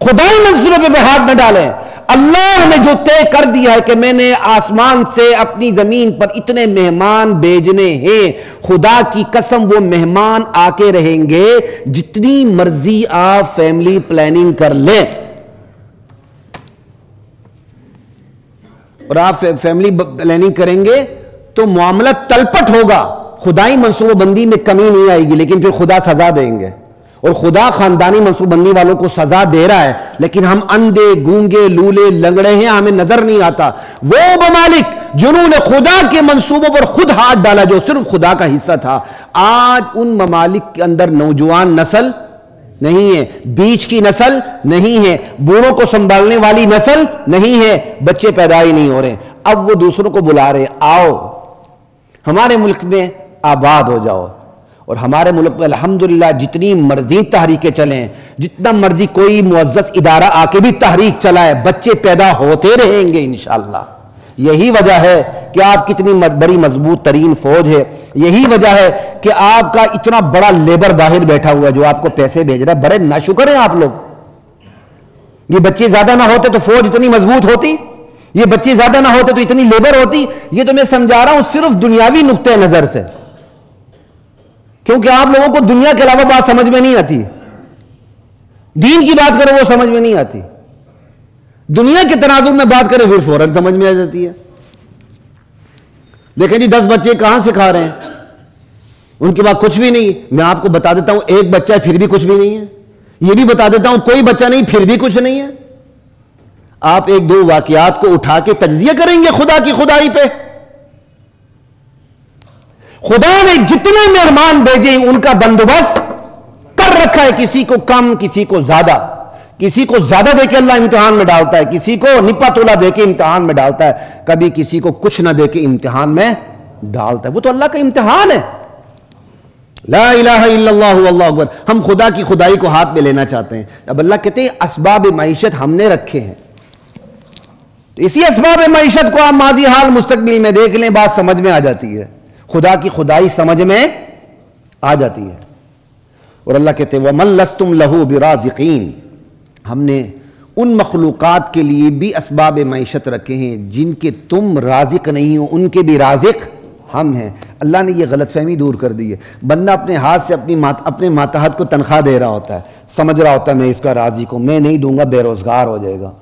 خدائی منصوبے پہ ہاتھ نہ ڈالیں. اللہ نے جو طے کر دیا ہے کہ میں نے آسمان سے اپنی زمین پر اتنے مہمان بھیجنے ہیں، خدا کی قسم وہ مہمان آ کے رہیں گے. جتنی مرضی آپ فیملی پلاننگ کر لیں، اور آپ فیملی پلاننگ کریں گے تو معاملہ تلپٹ ہوگا. خدائی منصوبہ بندی میں کمی نہیں آئے گی، لیکن پھر خدا سزا دیں گے. اور خدا خاندانی منصوبہ بندی والوں کو سزا دے رہا ہے، لیکن ہم اندھے گونگے لولے لنگڑے ہیں، ہمیں نظر نہیں آتا. وہ ممالک جنہوں نے خدا کے منصوبوں پر خود ہاتھ ڈالا جو صرف خدا کا حصہ تھا، آج ان ممالک کے اندر نوجوان نسل نہیں ہے، بیچ کی نسل نہیں ہے، بوڑھوں کو سنبھالنے والی نسل نہیں ہے، بچے پیدا ہی نہیں ہو رہے. اب وہ دوسروں کو بلا رہے، آؤ ہمارے ملک میں آباد ہو جاؤ. اور ہمارے ملک میں الحمدللہ جتنی مرضی تحریکیں چلیں، جتنا مرضی کوئی معزز ادارہ آ کے بھی تحریک چلائے، بچے پیدا ہوتے رہیں گے انشاءاللہ. یہی وجہ ہے کہ آپ کتنی بڑی مضبوط ترین فوج ہے، یہی وجہ ہے کہ آپ کا اتنا بڑا لیبر باہر بیٹھا ہوا ہے جو آپ کو پیسے بھیج رہا ہے. بڑے ناشکر ہیں آپ لوگ. یہ بچے زیادہ نہ ہوتے تو فوج اتنی مضبوط ہوتی، یہ بچے زیادہ نہ ہوتے تو اتنی لیبر ہوتی. یہ تو میں سمجھا رہا ہوں صرف دنیاوی نقطۂ نظر سے، کیونکہ آپ لوگوں کو دنیا کے علاوہ بات سمجھ میں نہیں آتی. دین کی بات کرو وہ سمجھ میں نہیں آتی، دنیا کے تناظر میں بات کریں پھر فوراً سمجھ میں آ جاتی ہے. دیکھیں جی 10 بچے کہاں سے کھا رہے ہیں، ان کے بعد کچھ بھی نہیں. میں آپ کو بتا دیتا ہوں ایک بچہ ہے پھر بھی کچھ بھی نہیں ہے. یہ بھی بتا دیتا ہوں کوئی بچہ نہیں پھر بھی کچھ نہیں ہے. آپ ایک دو واقعات کو اٹھا کے تجزیہ کریں گے خدا کی خدائی پہ. خدا نے جتنے مہمان بھیجے ان کا بندوبست کر رکھا ہے، کسی کو کم کسی کو زیادہ. کسی کو زیادہ دے کے اللہ امتحان میں ڈالتا ہے، کسی کو نپا تولا دے کے امتحان میں ڈالتا ہے، کبھی کسی کو کچھ نہ دے کے امتحان میں ڈالتا ہے. وہ تو اللہ کا امتحان ہے. لا الہ الا اللہ واللہ اکبر. ہم خدا کی خدائی کو ہاتھ میں لینا چاہتے ہیں. اب اللہ کہتے ہیں اسباب معیشت ہم نے رکھے ہیں، تو اسی اسباب معیشت کو آپ ماضی حال مستقبل میں دیکھ لیں، بات سمجھ میں آ جاتی ہے، خدا کی خدائی سمجھ میں آ جاتی ہے. اور اللہ کہتے ہیں وَمَن لَسْتُمْ لَهُ بِرَازِقِينَ. ہم نے ان مخلوقات کے لیے بھی اسباب معیشت رکھے ہیں جن کے تم رازق نہیں ہو، ان کے بھی رازق ہم ہیں. اللہ نے یہ غلط فہمی دور کر دی ہے. بندہ اپنے ہاتھ سے اپنے ماتحت کو تنخواہ دے رہا ہوتا ہے، سمجھ رہا ہوتا ہے میں اس کا رازق ہوں، میں نہیں دوں گا بے روزگار ہو جائے گا.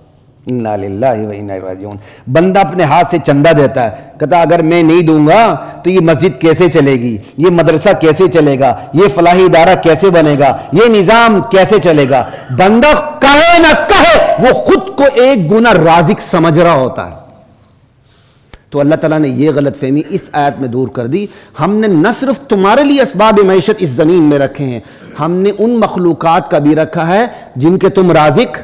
انا للہ و انا الیہ راجعون. بندہ اپنے ہاتھ سے چندہ دیتا ہے، کہتا اگر میں نہیں دوں گا تو یہ مسجد کیسے چلے گی، یہ مدرسہ کیسے چلے گا، یہ فلاحی ادارہ کیسے بنے گا، یہ نظام کیسے چلے گا. بندہ کہے نہ کہے وہ خود کو ایک گنا رازق سمجھ رہا ہوتا ہے. تو اللہ تعالیٰ نے یہ غلط فہمی اس آیت میں دور کر دی. ہم نے نہ صرف تمہارے لیے اسباب معیشت اس زمین میں رکھے ہیں، ہم نے ان مخلوقات کا بھی رکھا ہے جن کے تم رازق،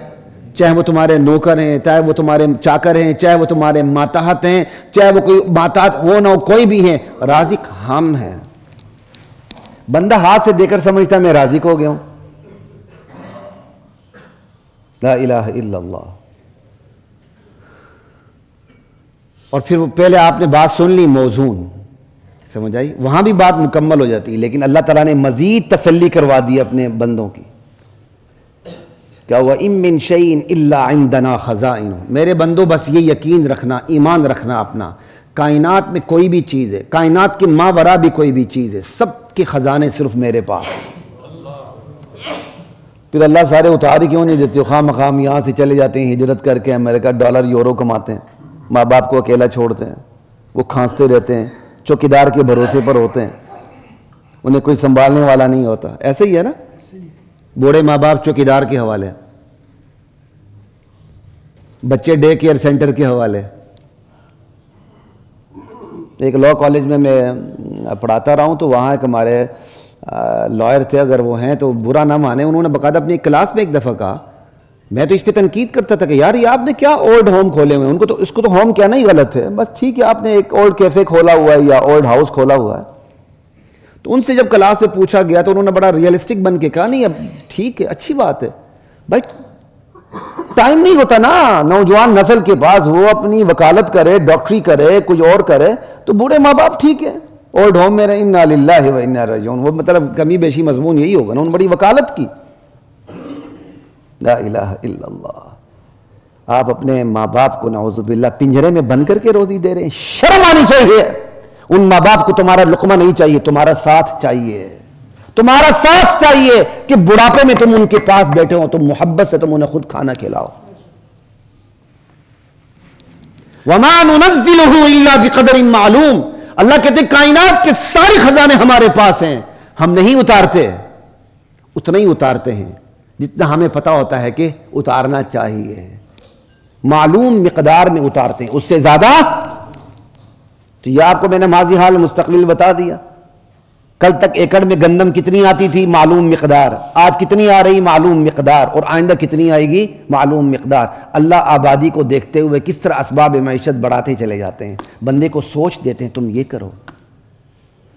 چاہے وہ تمہارے نوکر ہیں، چاہے وہ تمہارے چاکر ہیں، چاہے وہ تمہارے ماتحت ہیں، چاہے وہ کوئی ماتحت ہو نہ ہو، کوئی بھی ہیں، رازق ہم ہیں. بندہ ہاتھ سے دے کر سمجھتا ہے میں رازق ہو گیا ہوں. لا الہ الا اللہ. اور پھر وہ پہلے آپ نے بات سن لی موزون، سمجھ آئی، وہاں بھی بات مکمل ہو جاتی ہے، لیکن اللہ تعالیٰ نے مزید تسلی کروا دی اپنے بندوں کی. کیا ہوا اِن مِّن شَيْءٍ إِلَّا عِندَنَا خَزَائِنُ. میرے بندو بس یہ یقین رکھنا، ایمان رکھنا اپنا، کائنات میں کوئی بھی چیز ہے، کائنات کے ماورا بھی کوئی بھی چیز ہے، سب کے خزانے صرف میرے پاس. پھر اللہ سارے اتار ہی کیوں نہیں دیتے؟ خواہ مخام یہاں سے چلے جاتے ہیں ہجرت کر کے، امریکہ ڈالر یورو کماتے ہیں، ماں باپ کو اکیلا چھوڑتے ہیں، وہ کھانستے رہتے ہیں، چوکیدار کے بھروسے پر ہوتے ہیں، انہیں کوئی سنبھالنے والا نہیں ہوتا. ایسے ہی ہے نا، بوڑھے ماں باپ چوکیدار کے حوالے، بچے ڈے کیئر سینٹر کے حوالے. ایک لاء کالج میں پڑھاتا رہا ہوں تو وہاں ایک ہمارے لائر تھے، اگر وہ ہیں تو برا نہ مانے، انہوں نے باقاعدہ اپنی کلاس میں ایک دفعہ کہا، میں تو اس پہ تنقید کرتا تھا کہ یار یہ آپ نے کیا اولڈ ہوم کھولے ہوئے ہیں، ان کو تو اس کو تو ہوم کہنا ہی غلط ہے، بس ٹھیک ہے آپ نے ایک اولڈ کیفے کھولا ہوا ہے یا اولڈ ہاؤس کھولا ہوا ہے. تو ان سے جب کلاس میں پوچھا گیا تو انہوں نے بڑا ریئلسٹک بن کے کہا نہیں اب ٹھیک ہے اچھی بات ہے، بٹ ٹائم نہیں ہوتا نا نوجوان نسل کے پاس، وہ اپنی وکالت کرے، ڈاکٹری کرے، کچھ اور کرے، تو بوڑھے ماں باپ ٹھیک ہے اولڈ ہوم میں رہے. انا للہ و انا الیہ راجعون. وہ مطلب کمی بیشی مضمون یہی ہوگا نا، انہوں نے بڑی وکالت کی. لا الہ الا اللہ. آپ اپنے ماں باپ کو نعوذ باللہ پنجرے میں بند کر کے روزی دے رہے ہیں. شرم آنی چاہیے. ان ماں باپ کو تمہارا لقمہ نہیں چاہیے، تمہارا ساتھ چاہیے، تمہارا ساتھ چاہیے کہ بڑھاپے میں تم ان کے پاس بیٹھے ہو، تم محبت سے تم انہیں خود کھانا کھلاؤ. وَمَا نُنَزِّلُهُ إِلَّا بِقَدْرٍ مَعْلُومٍ. اللہ کہتے ہیں کائنات کے سارے خزانے ہمارے پاس ہیں، ہم نہیں اتارتے، اتنا ہی اتارتے ہیں جتنا ہمیں پتا ہوتا ہے کہ اتارنا چاہیے. معلوم مقدار میں اتارتے ہیں، اس سے زیادہ. تو یہ آپ کو میں نے ماضی حال مستقبل بتا دیا. کل تک ایکڑ میں گندم کتنی آتی تھی؟ معلوم مقدار. آج کتنی آ رہی؟ معلوم مقدار. اور آئندہ کتنی آئے گی؟ معلوم مقدار. اللہ آبادی کو دیکھتے ہوئے کس طرح اسباب معیشت بڑھاتے چلے جاتے ہیں. بندے کو سوچ دیتے ہیں تم یہ کرو.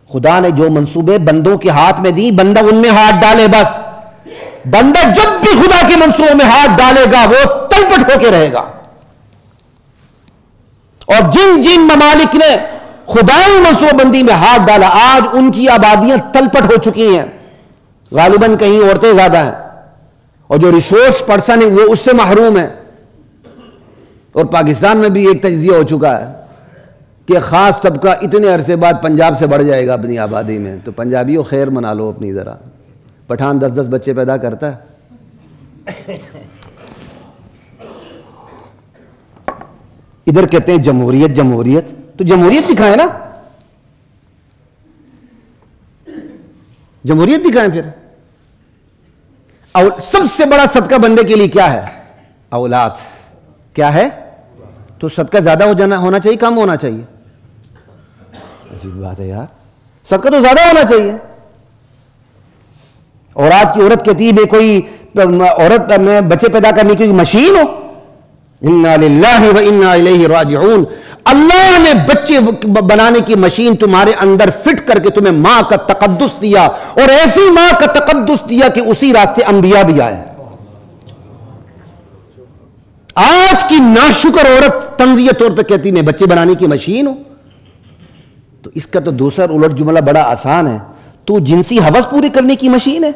خدا نے جو منصوبے بندوں کے ہاتھ میں دی، بندہ ان میں ہاتھ ڈالے بس. بندہ جب بھی خدا کے منصوبوں میں ہاتھ ڈالے گا وہ تلپٹ ہو کے رہے گا. اور جن جن ممالک نے خدائی منصوبہ بندی میں ہاتھ ڈالا آج ان کی آبادیاں تلپٹ ہو چکی ہیں، غالباً کہیں عورتیں زیادہ ہیں، اور جو ریسورس پرسن ہے وہ اس سے محروم ہے۔ اور پاکستان میں بھی ایک تجزیہ ہو چکا ہے کہ خاص طبقہ اتنے عرصے بعد پنجاب سے بڑھ جائے گا اپنی آبادی میں، تو پنجابیوں خیر منا لو اپنی ذرا۔ پٹھان 10 بچے پیدا کرتا ہے، ادھر کہتے ہیں جمہوریت جمہوریت، تو جمہوریت دکھائیں نا، جمہوریت دکھائیں پھر۔ سب سے بڑا صدقہ بندے کے لیے کیا ہے؟ اولاد۔ کیا ہے؟ تو صدقہ زیادہ ہونا چاہیے کم ہونا چاہیے؟ عجیب بات ہے یار، صدقہ تو زیادہ ہونا چاہیے۔ اور آج کی عورت کہتی ہے میں کوئی عورت میں بچے پیدا کرنے کی مشین ہو، انا للہ و انا الیہ راجعون۔ اللہ نے بچے بنانے کی مشین تمہارے اندر فٹ کر کے تمہیں ماں کا تقدس دیا، اور ایسی ماں کا تقدس دیا کہ اسی راستے انبیاء بھی آئے۔ آج کی ناشکر عورت طنزیہ طور پہ کہتی میں بچے بنانے کی مشین ہوں، تو اس کا تو دوسرا الٹ جملہ بڑا آسان ہے، تو جنسی ہوس پوری کرنے کی مشین ہے۔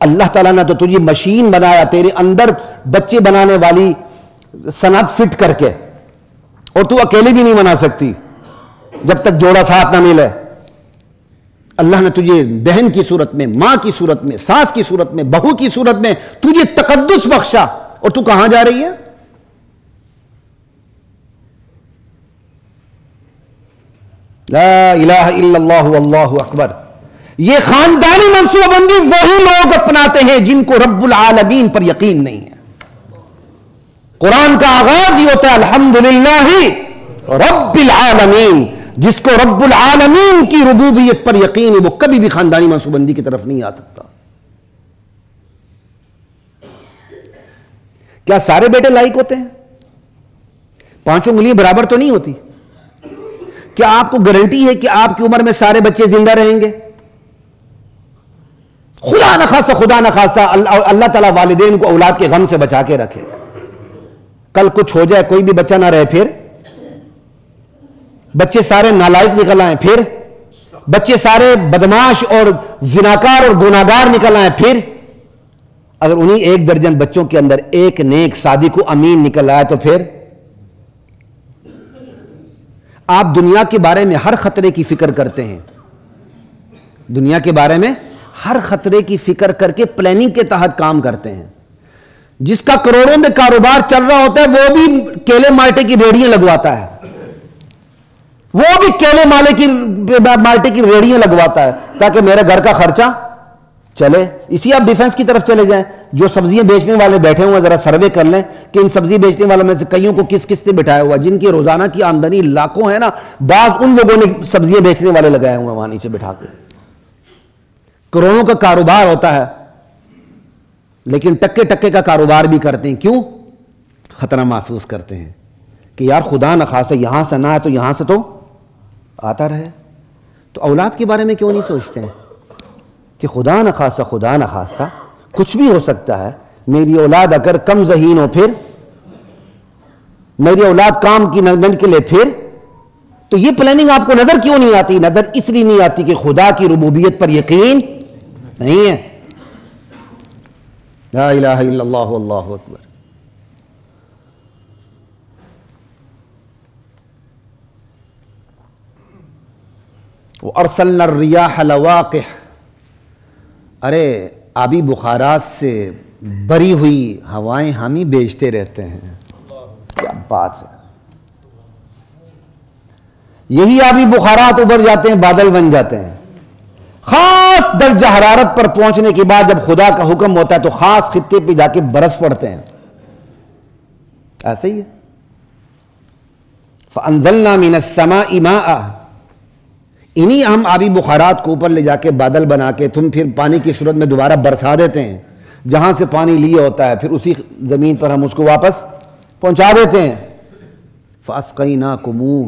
اللہ تعالیٰ نے تو تجھے مشین بنایا، تیرے اندر بچے بنانے والی صنعت فٹ کر کے، اور تو اکیلے بھی نہیں بنا سکتی جب تک جوڑا ساتھ نہ ملے۔ اللہ نے تجھے بہن کی صورت میں، ماں کی صورت میں، ساس کی صورت میں، بہو کی صورت میں تجھے تقدس بخشا، اور تو کہاں جا رہی ہے؟ لا الہ الا اللہ واللہ اکبر۔ یہ خاندانی منصوبہ بندی وہی لوگ اپناتے ہیں جن کو رب العالمین پر یقین نہیں ہے۔ قرآن کا آغاز ہی ہوتا ہے الحمدللہ رب العالمین۔ جس کو رب العالمین کی ربوبیت پر یقین ہے وہ کبھی بھی خاندانی منصوبہ بندی کی طرف نہیں آ سکتا۔ کیا سارے بیٹے لائق ہوتے ہیں؟ پانچوں انگلیاں برابر تو نہیں ہوتی۔ کیا آپ کو گارنٹی ہے کہ آپ کی عمر میں سارے بچے زندہ رہیں گے؟ خدا نخواستہ اللہ تعالیٰ والدین کو اولاد کے غم سے بچا کے رکھے، کل کچھ ہو جائے کوئی بھی بچہ نہ رہے، پھر بچے سارے نالائق نکل آئیں، پھر بچے سارے بدماش اور زناکار اور گناہگار نکل آئیں، پھر اگر انہی 1 درجن بچوں کے اندر ایک نیک صادق و امین نکل آئے تو پھر آپ دنیا کے بارے میں ہر خطرے کی فکر کرتے ہیں، دنیا کے بارے میں ہر خطرے کی فکر کر کے پلاننگ کے تحت کام کرتے ہیں۔ جس کا کروڑوں میں کاروبار چل رہا ہوتا ہے وہ بھی کیلے مالٹے کی ریڑیاں لگواتا ہے، وہ بھی کیلے مالٹے کی ریڑیاں لگواتا ہے تاکہ میرے گھر کا خرچہ چلے۔ اسی آپ ڈیفنس کی طرف چلے جائیں، جو سبزیاں بیچنے والے بیٹھے ہوئے ذرا سروے کر لیں کہ ان سبزی بیچنے والوں میں سے کئیوں کو کس کس نے بٹھایا ہوا، جن کی روزانہ کی آمدنی لاکھوں ہے نا، بعض ان لوگوں نے سبزیاں بیچنے والے لگائے ہوئے وہاں نیچے بٹھا کے، کروڑوں کا کاروبار ہوتا ہے، لیکن ٹکے ٹکے کا کاروبار بھی کرتے ہیں۔ کیوں؟ خطرہ محسوس کرتے ہیں کہ یار خدا نخواستہ یہاں سے نہ ہے تو یہاں سے تو آتا رہے۔ تو اولاد کے بارے میں کیوں نہیں سوچتے ہیں کہ خدا نخواستہ کچھ بھی ہو سکتا ہے، میری اولاد اگر کم ذہین ہو، پھر میری اولاد کام کی نگن کے لیے، پھر تو یہ پلاننگ آپ کو نظر کیوں نہیں آتی؟ نظر اس لیے نہیں آتی کہ خدا کی ربوبیت پر یقین نہیں ہے۔ لا الہ الا اللہ واللہ اکبر۔ وَأَرْسَلْنَا الرِّيَاحَ لَوَاقِحَ، ارے آبی بخارات سے بری ہوئی ہوائیں ہم ہی بیچتے رہتے ہیں۔ کیا بات ہے! یہی آبی بخارات ابھر جاتے ہیں، بادل بن جاتے ہیں۔ خاص درجہ حرارت پر پہنچنے کے بعد جب خدا کا حکم ہوتا ہے تو خاص خطے پہ جا کے برس پڑتے ہیں۔ ایسا ہی ہے۔ فَأَنزَلْنَا مِنَ السَّمَاءِ مَاءً، انہی ہم آبی بخارات کو اوپر لے جا کے بادل بنا کے تم پھر پانی کی صورت میں دوبارہ برسا دیتے ہیں۔ جہاں سے پانی لیا ہوتا ہے پھر اسی زمین پر ہم اس کو واپس پہنچا دیتے ہیں۔ فَأَسْقَيْنَاكُمُوهُ،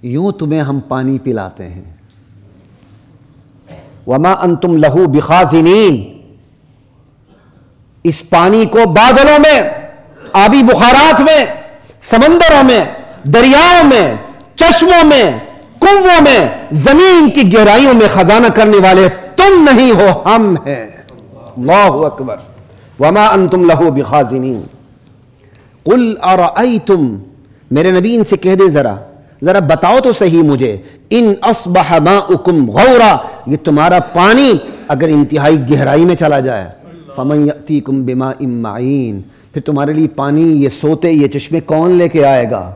یوں تمہیں ہم پانی پلاتے ہیں۔ وَمَا أَنْتُمْ لَهُ بِخَازِنِينَ، اس پانی کو بادلوں میں، آبی بخارات میں سمندروں میں، دریاؤں میں، چشموں میں، کنووں میں، زمین کی گہرائیوں میں خزانہ کرنے والے تم نہیں ہو، ہم ہیں۔ اللہ اکبر۔ وما انتم لہ بخازنین۔ قل ارأیتم، میرے نبی ان سے کہہ دے ذرا بتاؤ تو صحیح مجھے، ان اصبح ماؤکم غورا، یہ تمہارا پانی اگر انتہائی گہرائی میں چلا جائے، فمن یأتیکم بماء معین، پھر تمہارے لیے پانی، یہ سوتے، یہ چشمے کون لے کے آئے گا؟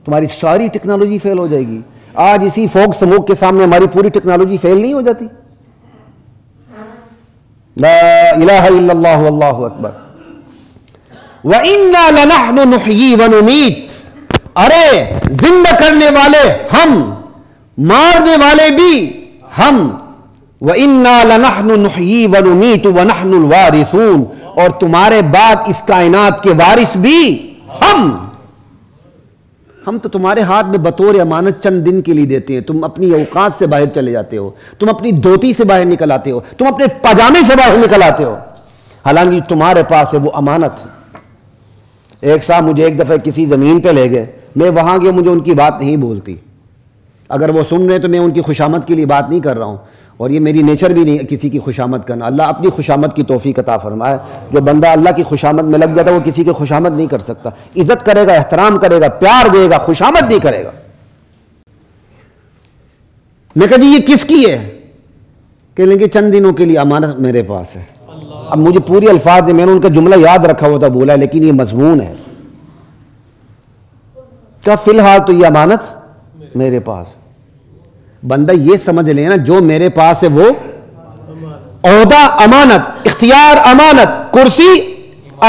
تمہاری ساری ٹیکنالوجی فیل ہو جائے گی۔ آج اسی فوگ سموگ کے سامنے ہماری پوری ٹیکنالوجی فیل نہیں ہو جاتی؟ لا الہ الا اللہ واللہ اکبر۔ وَإِنَّا لَنَحْنُ نُحْيِي وَنُمِيتُ، ارے زندہ کرنے والے ہم، مارنے والے بھی ہم۔ وَإِنَّا لَنَحْنُ نُحْيِي وَنُمِيتُ وَنَحْنُ الْوَارِثُونَ، اور تمہارے بعد اس کائنات کے وارث بھی ہم تو تمہارے ہاتھ میں بطور امانت چند دن کے لیے دیتے ہیں، تم اپنی اوقات سے باہر چلے جاتے ہو، تم اپنی دھوتی سے باہر نکل آتے ہو، تم اپنے پاجامے سے باہر نکل آتے ہو، حالانکہ تمہارے پاس ہے وہ امانت۔ ایک صاحب مجھے ایک دفعہ کسی زمین پہ لے گئے، میں وہاں گیا، مجھے ان کی بات نہیں بولتی، اگر وہ سن رہے تو میں ان کی خوشامد کے لیے بات نہیں کر رہا ہوں، اور یہ میری نیچر بھی نہیں کسی کی خوشامد کرنا۔ اللہ اپنی خوشامد کی توفیق عطا فرمائے۔ جو بندہ اللہ کی خوشامد میں لگ جاتا ہے وہ کسی کی خوشامد نہیں کر سکتا، عزت کرے گا، احترام کرے گا، پیار دے گا، خوشامد نہیں کرے گا۔ میں کہا جی یہ کس کی ہے؟ کہہ لیں گے چند دنوں کے لیے امانت میرے پاس ہے۔ اب مجھے پوری الفاظ میں نے ان کا جملہ یاد رکھا ہوا تھا، بولا، لیکن یہ مضمون ہے کہ فی الحال تو یہ امانت میرے پاس۔ بندہ یہ سمجھ لے نا، جو میرے پاس ہے وہ عہدہ امانت، اختیار امانت، کرسی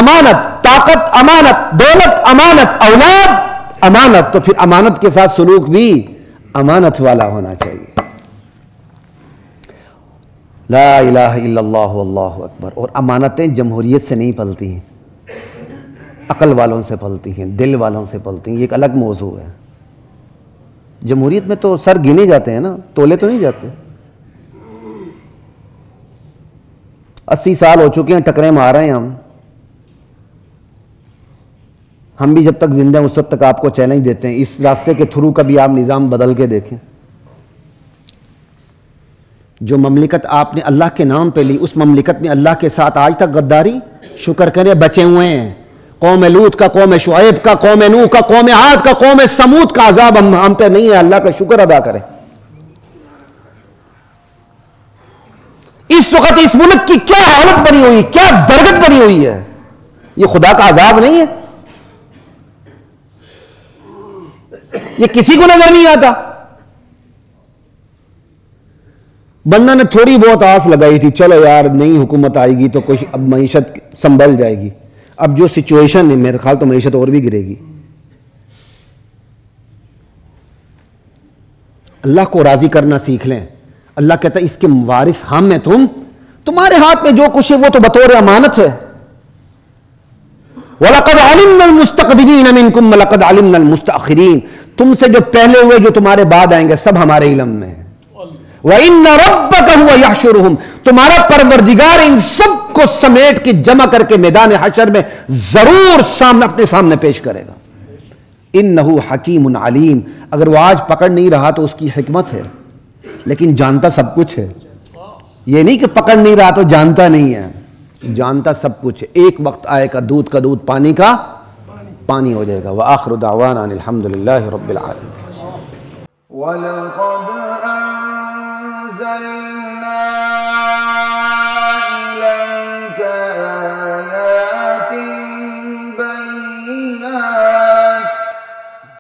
امانت، طاقت امانت، دولت امانت، اولاد امانت، تو پھر امانت کے ساتھ سلوک بھی امانت والا ہونا چاہیے۔ لا الہ الا اللہ واللہ اکبر۔ اور امانتیں جمہوریت سے نہیں پلتی ہیں، عقل والوں سے پلتی ہیں، دل والوں سے پلتی ہیں، یہ ایک الگ موضوع ہے۔ جمہوریت میں تو سر گنے جاتے ہیں نا، تولے تو نہیں جاتے۔ 80 سال ہو چکے ہیں، ٹکرے مار رہے ہیں ہم بھی جب تک زندہ ہیں اس وقت تک آپ کو چیلنج دیتے ہیں، اس راستے کے تھرو کبھی آپ نظام بدل کے دیکھیں۔ جو مملکت آپ نے اللہ کے نام پہ لی، اس مملکت میں اللہ کے ساتھ آج تک غداری، شکر کریں بچے ہوئے ہیں۔ قوم لوط کا، قوم شعیب کا، قوم نوح کا، قوم عاد کا، قوم سمود کا عذاب ہم پہ نہیں ہے، اللہ کا شکر ادا کریں۔ اس وقت اس ملک کی کیا حالت بنی ہوئی، کیا درگت بنی ہوئی ہے، یہ خدا کا عذاب نہیں ہے؟ یہ کسی کو نظر نہیں آتا؟ بندہ نے تھوڑی بہت آس لگائی تھی، چلو یار نئی حکومت آئے گی تو کچھ اب معیشت سنبھل جائے گی، اب جو سچویشن ہے میرے خیال تو معیشت اور بھی گرے گی۔ اللہ کو راضی کرنا سیکھ لیں۔ اللہ کہتا ہے اس کے وارث ہم ہیں، تمہارے ہاتھ میں جو کچھ ہے وہ تو بطور امانت ہے۔ وَلَقَدْ عَلِمْنَا الْمُسْتَقْدِمِينَ مِنْكُمْ وَلَقَدْ عَلِمْنَا الْمُسْتَأْخِرِينَ، تم سے جو پہلے ہوئے جو تمہارے بعد آئیں گے سب ہمارے علم میں ہے۔ وَإِنَّ رَبَّكَ هُوَ يَحْشُرُهُمْ، تمہارا پروردگار ان سب کو سمیٹ کے جمع کر کے میدان حشر میں ضرور اپنے سامنے پیش کرے گا۔ إِنَّهُ حَكِيمٌ عَلِيمٌ، اگر وہ آج پکڑ نہیں رہا تو اس کی حکمت ہے، لیکن جانتا سب کچھ ہے۔ یہ نہیں کہ پکڑ نہیں رہا تو جانتا نہیں ہے، جانتا سب کچھ ہے۔ ایک وقت آئے گا دودھ کا دودھ، پانی کا پانی ہو جائے گا۔ وآخر دعوانا ان الحمد للہ رب العالمین۔ وَلَقَدْ أَنزَلْنَا